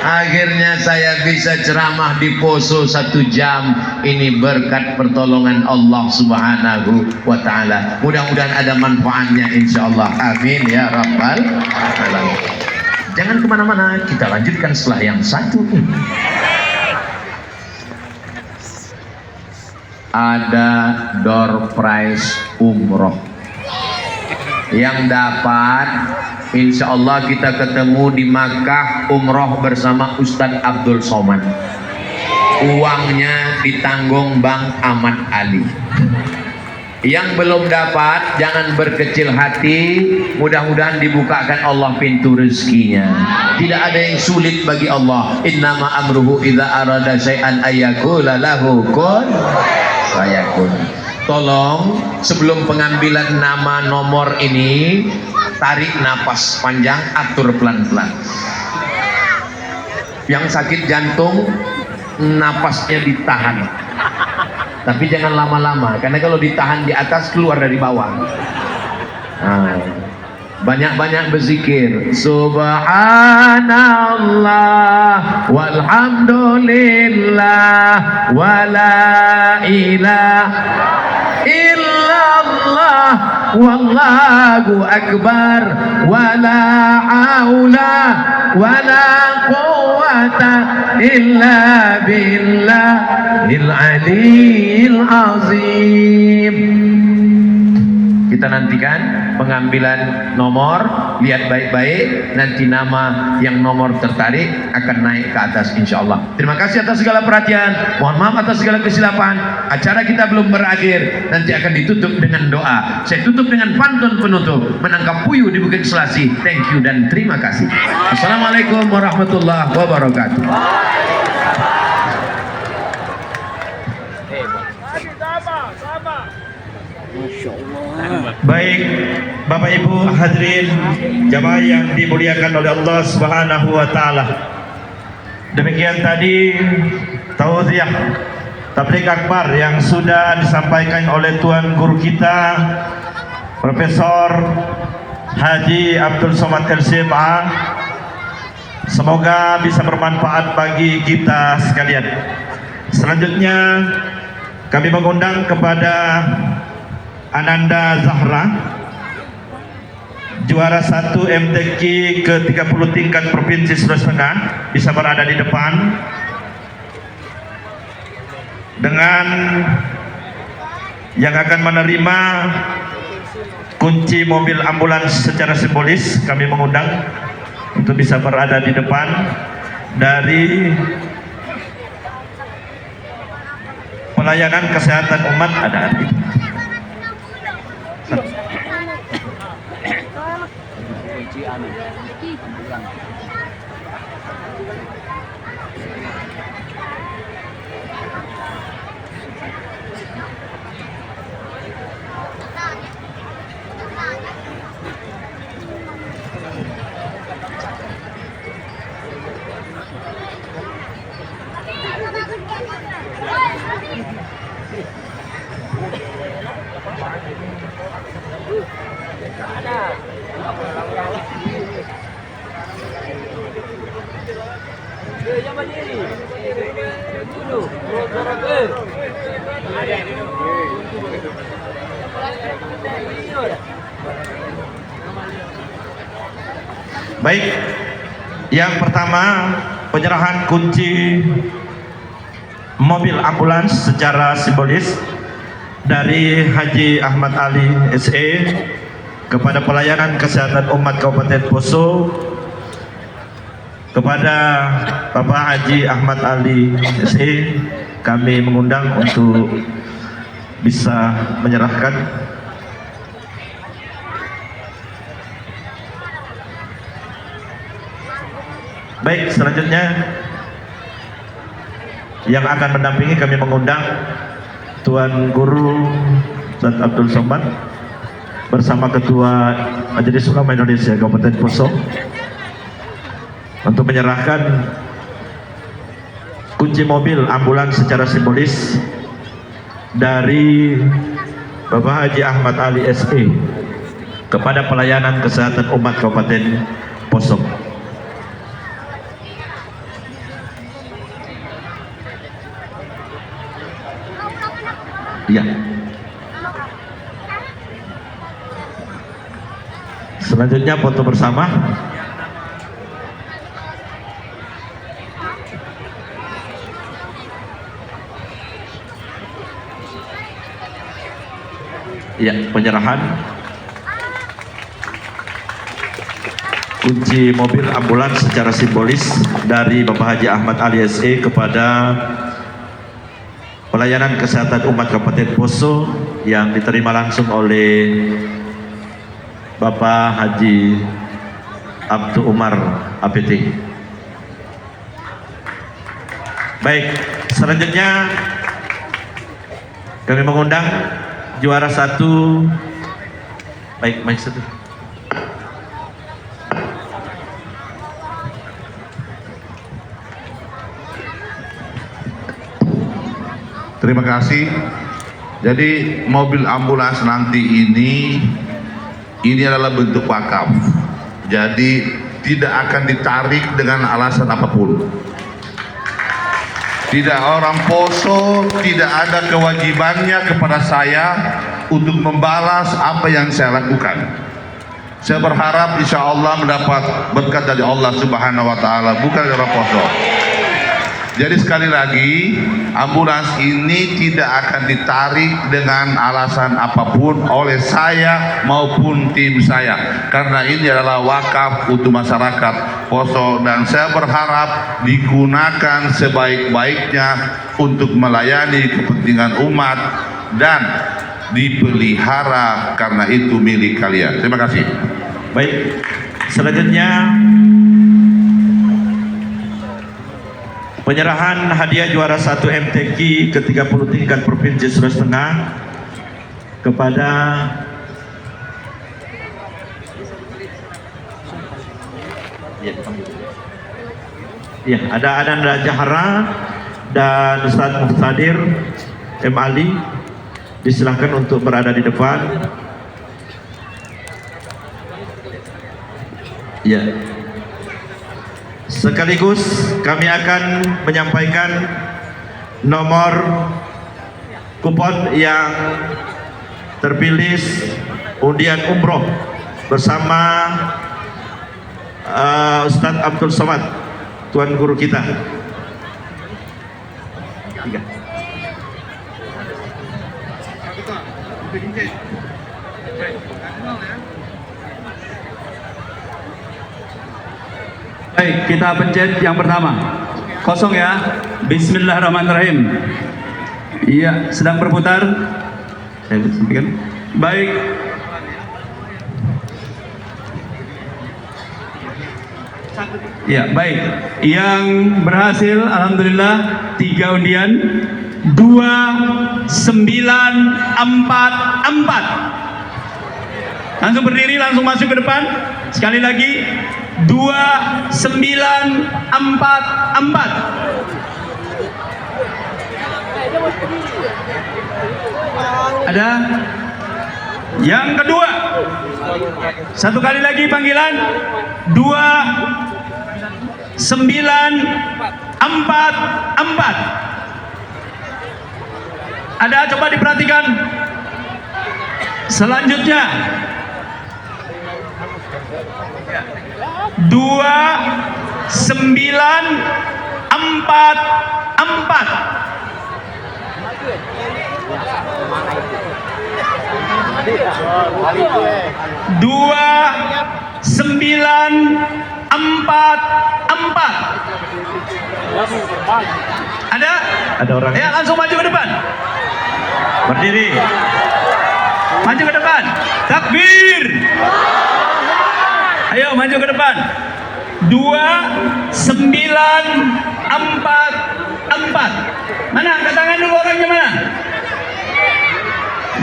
Speaker 3: Akhirnya saya bisa ceramah di Poso 1 jam. Ini berkat pertolongan Allah Subhanahu wa ta'ala. Mudah-mudahan ada manfaatnya insyaallah. Amin ya rabbal alamin. Jangan kemana-mana, kita lanjutkan setelah yang satu ini. Ada door prize umroh yang dapat, insya Allah kita ketemu di Makkah umroh bersama Ustadz Abdul Somad. Uangnya ditanggung Bang Ahmad Ali. Yang belum dapat jangan berkecil hati, mudah-mudahan dibukakan Allah pintu rezekinya. Tidak ada yang sulit bagi Allah. Innama amruhu idza arada syai'an ayyaqula lahu kun fayakun. Tolong sebelum pengambilan nama nomor ini, tarik napas panjang, atur pelan-pelan. Yang sakit jantung, napasnya ditahan, tapi jangan lama-lama, karena kalau ditahan di atas keluar dari bawah. Banyak-banyak berzikir subhanallah walhamdulillah wala ilaha illallah wallahu akbar wala haula wala quwwata illa billahil aliyil azim. Kita nantikan pengambilan nomor, lihat baik-baik, nanti nama yang nomor tertarik akan naik ke atas insya Allah. Terima kasih atas segala perhatian, mohon maaf atas segala kesilapan. Acara kita belum berakhir, nanti akan ditutup dengan doa. Saya tutup dengan pantun penutup, menangkap puyuh di Bukit Selasih. Thank you dan terima kasih. Assalamualaikum warahmatullahi wabarakatuh.
Speaker 1: Baik, Bapak Ibu hadirin jamaah yang dimuliakan oleh Allah Subhanahu wa taala. Demikian tadi tausiah tabligh akbar yang sudah disampaikan oleh Tuan Guru kita Profesor Haji Abdul Somad LCMA. Semoga bisa bermanfaat bagi kita sekalian. Selanjutnya kami mengundang kepada Ananda Zahra, juara 1 MTQ ke-30 tingkat Provinsi Sulawesi Tengah, bisa berada di depan dengan yang akan menerima kunci mobil ambulans secara simbolis. Kami mengundang untuk bisa berada di depan. Dari pelayanan kesehatan umat ada adik. Baik, yang pertama penyerahan kunci mobil ambulans secara simbolis dari Haji Ahmad Ali SE kepada pelayanan kesehatan umat Kabupaten Poso, kepada Bapak Haji Ahmad Ali SE kami mengundang untuk bisa menyerahkan. Baik, selanjutnya yang akan mendampingi kami mengundang Tuan Guru Ustaz Abdul Somad bersama Ketua Majelis Ulama Indonesia Kabupaten Poso untuk menyerahkan kunci mobil ambulans secara simbolis dari Bapak Haji Ahmad Ali SE kepada pelayanan kesehatan umat Kabupaten Poso. Ya. Selanjutnya foto bersama. Ya, penyerahan kunci mobil ambulans secara simbolis dari Bapak Haji Ahmad Ali SE kepada pelayanan kesehatan umat Kabupaten Poso yang diterima langsung oleh Bapak Haji Abdul Umar APT. Baik, selanjutnya kami mengundang juara 1. Baik, satu.
Speaker 5: Terima kasih. Jadi mobil ambulans nanti ini adalah bentuk wakaf. Jadi tidak akan ditarik dengan alasan apapun. Tidak, orang Poso tidak ada kewajibannya kepada saya untuk membalas apa yang saya lakukan. Saya berharap insya Allah mendapat berkat dari Allah Subhanahu Wa Taala, bukan dari orang Poso. Jadi sekali lagi, ambulans ini tidak akan ditarik dengan alasan apapun oleh saya maupun tim saya, karena ini adalah wakaf untuk masyarakat Poso dan saya berharap digunakan sebaik-baiknya untuk melayani kepentingan umat dan dipelihara karena itu milik kalian. Terima kasih.
Speaker 1: Baik, selanjutnya penyerahan hadiah juara 1 MTQ ke-30 tingkat Provinsi Sulawesi Tengah kepada ada Ananda Zahra dan Ustaz Muhtadir M. Ali. Disilahkan untuk berada di depan. Ya. Sekaligus kami akan menyampaikan nomor kupon yang terpilih undian umroh bersama Ustadz Abdul Somad, Tuan Guru kita. Tiga.
Speaker 2: Baik, kita pencet yang pertama. Kosong ya. Bismillahirrahmanirrahim. Iya, sedang berputar. Saya sampaikan. Baik. Ya, baik. Yang berhasil, alhamdulillah, 3 undian, 2944. Langsung berdiri, langsung masuk ke depan. Sekali lagi, 2944. Ada? Yang kedua. Satu kali lagi panggilan. 2944. Ada, coba diperhatikan. Selanjutnya 2944. Dua 944. Ada?
Speaker 1: Ada orang.
Speaker 2: Ya, langsung maju ke depan.
Speaker 1: Berdiri.
Speaker 2: Maju ke depan. Takbir. Ayo maju ke depan. 2944. Mana angkat tangan dulu, orangnya mana?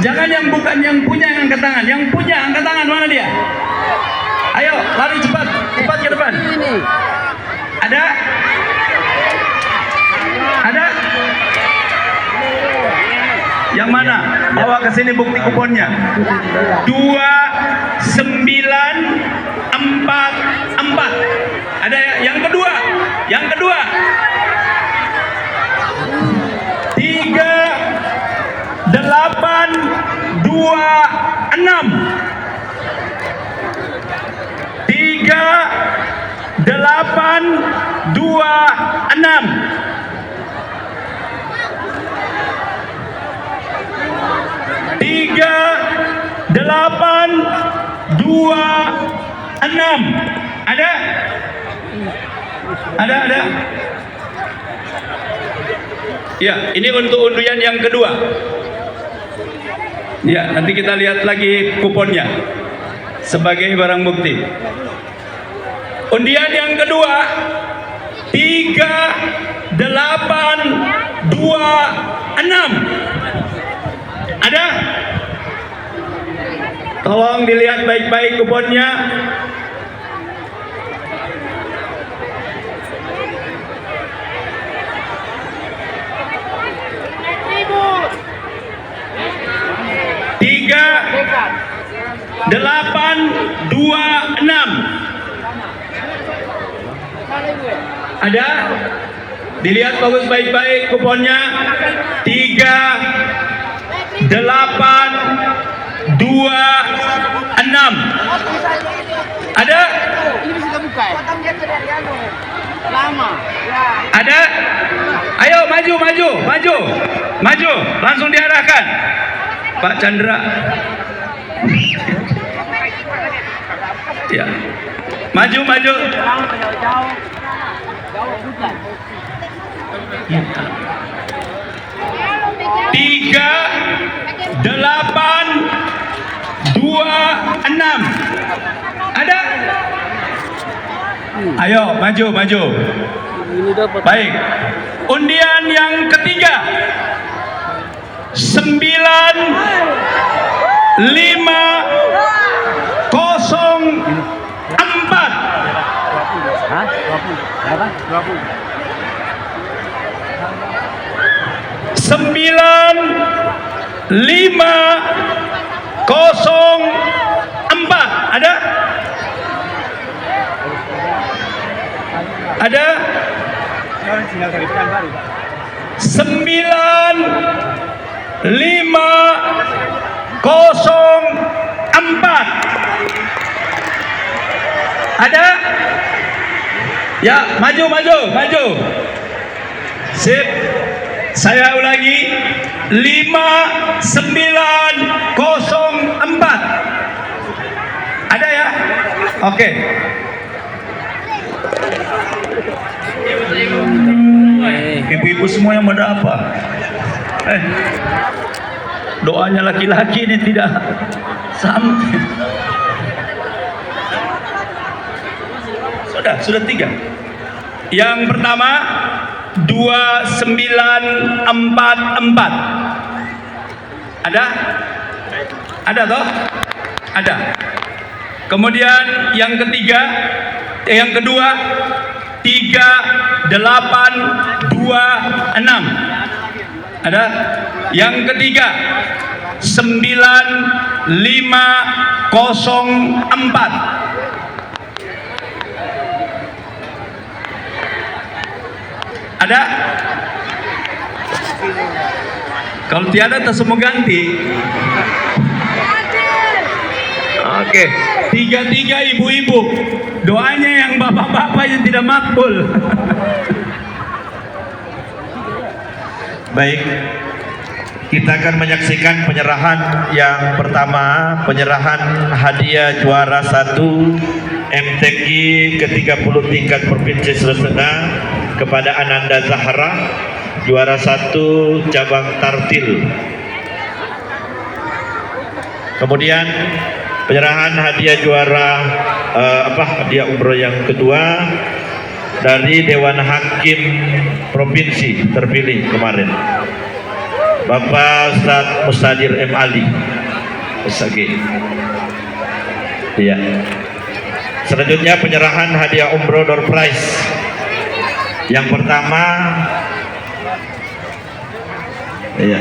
Speaker 2: Jangan yang bukan yang punya yang angkat tangan. Yang punya angkat tangan, mana dia? Ayo lari cepat, cepat ke depan. Ada? Ada? Yang mana? Bawa ke sini bukti kuponnya. 2944. Ada ya? Yang kedua. Yang kedua. 3826. 3826. Tiga 826. Ada? Ada? Ya, ini untuk undian yang kedua. Ya, nanti kita lihat lagi kuponnya sebagai barang bukti. Undian yang kedua 3826. Ada? Tolong dilihat baik-baik kuponnya. Tiga 826. Ada? Dilihat bagus baik-baik kuponnya. 3826. Ada? Ada? Ayo maju. Langsung diarahkan. Pak Chandra. Ya. Maju. 3826. Ada? Ayo maju. Baik. Undian yang ketiga 9504. 9504. Ada? Ada? Ya, maju. Sip. Saya ulangi. 5904. Ada ya? Oke. Ibu-ibu semua yang pada apa? Doanya laki-laki ini tidak sampai. Sudah 3. Yang pertama 2944. Ada? Ada toh? Ada. Kemudian yang kedua 3826. Ada? Yang ketiga 9504. Ada? Kalau tiada semua ganti. Oke. 33 ibu-ibu. Doanya yang bapak-bapak yang tidak makbul.
Speaker 1: Baik, kita akan menyaksikan penyerahan yang pertama, penyerahan hadiah juara 1 MTQ ke-30 tingkat Provinsi Sulawesi kepada Ananda Zahra, juara 1 cabang tartil. Kemudian penyerahan hadiah juara hadiah umroh yang kedua dari Dewan Hakim Provinsi terpilih kemarin, Bapak Ustadz Mustadir M. Ali SAG. Iya. Selanjutnya penyerahan hadiah umroh door prize. Yang pertama, iya,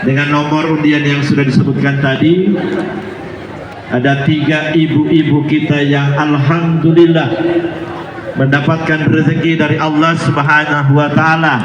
Speaker 1: dengan nomor undian yang sudah disebutkan tadi, ada 3 ibu-ibu kita yang alhamdulillah mendapatkan rezeki dari Allah Subhanahu wa taala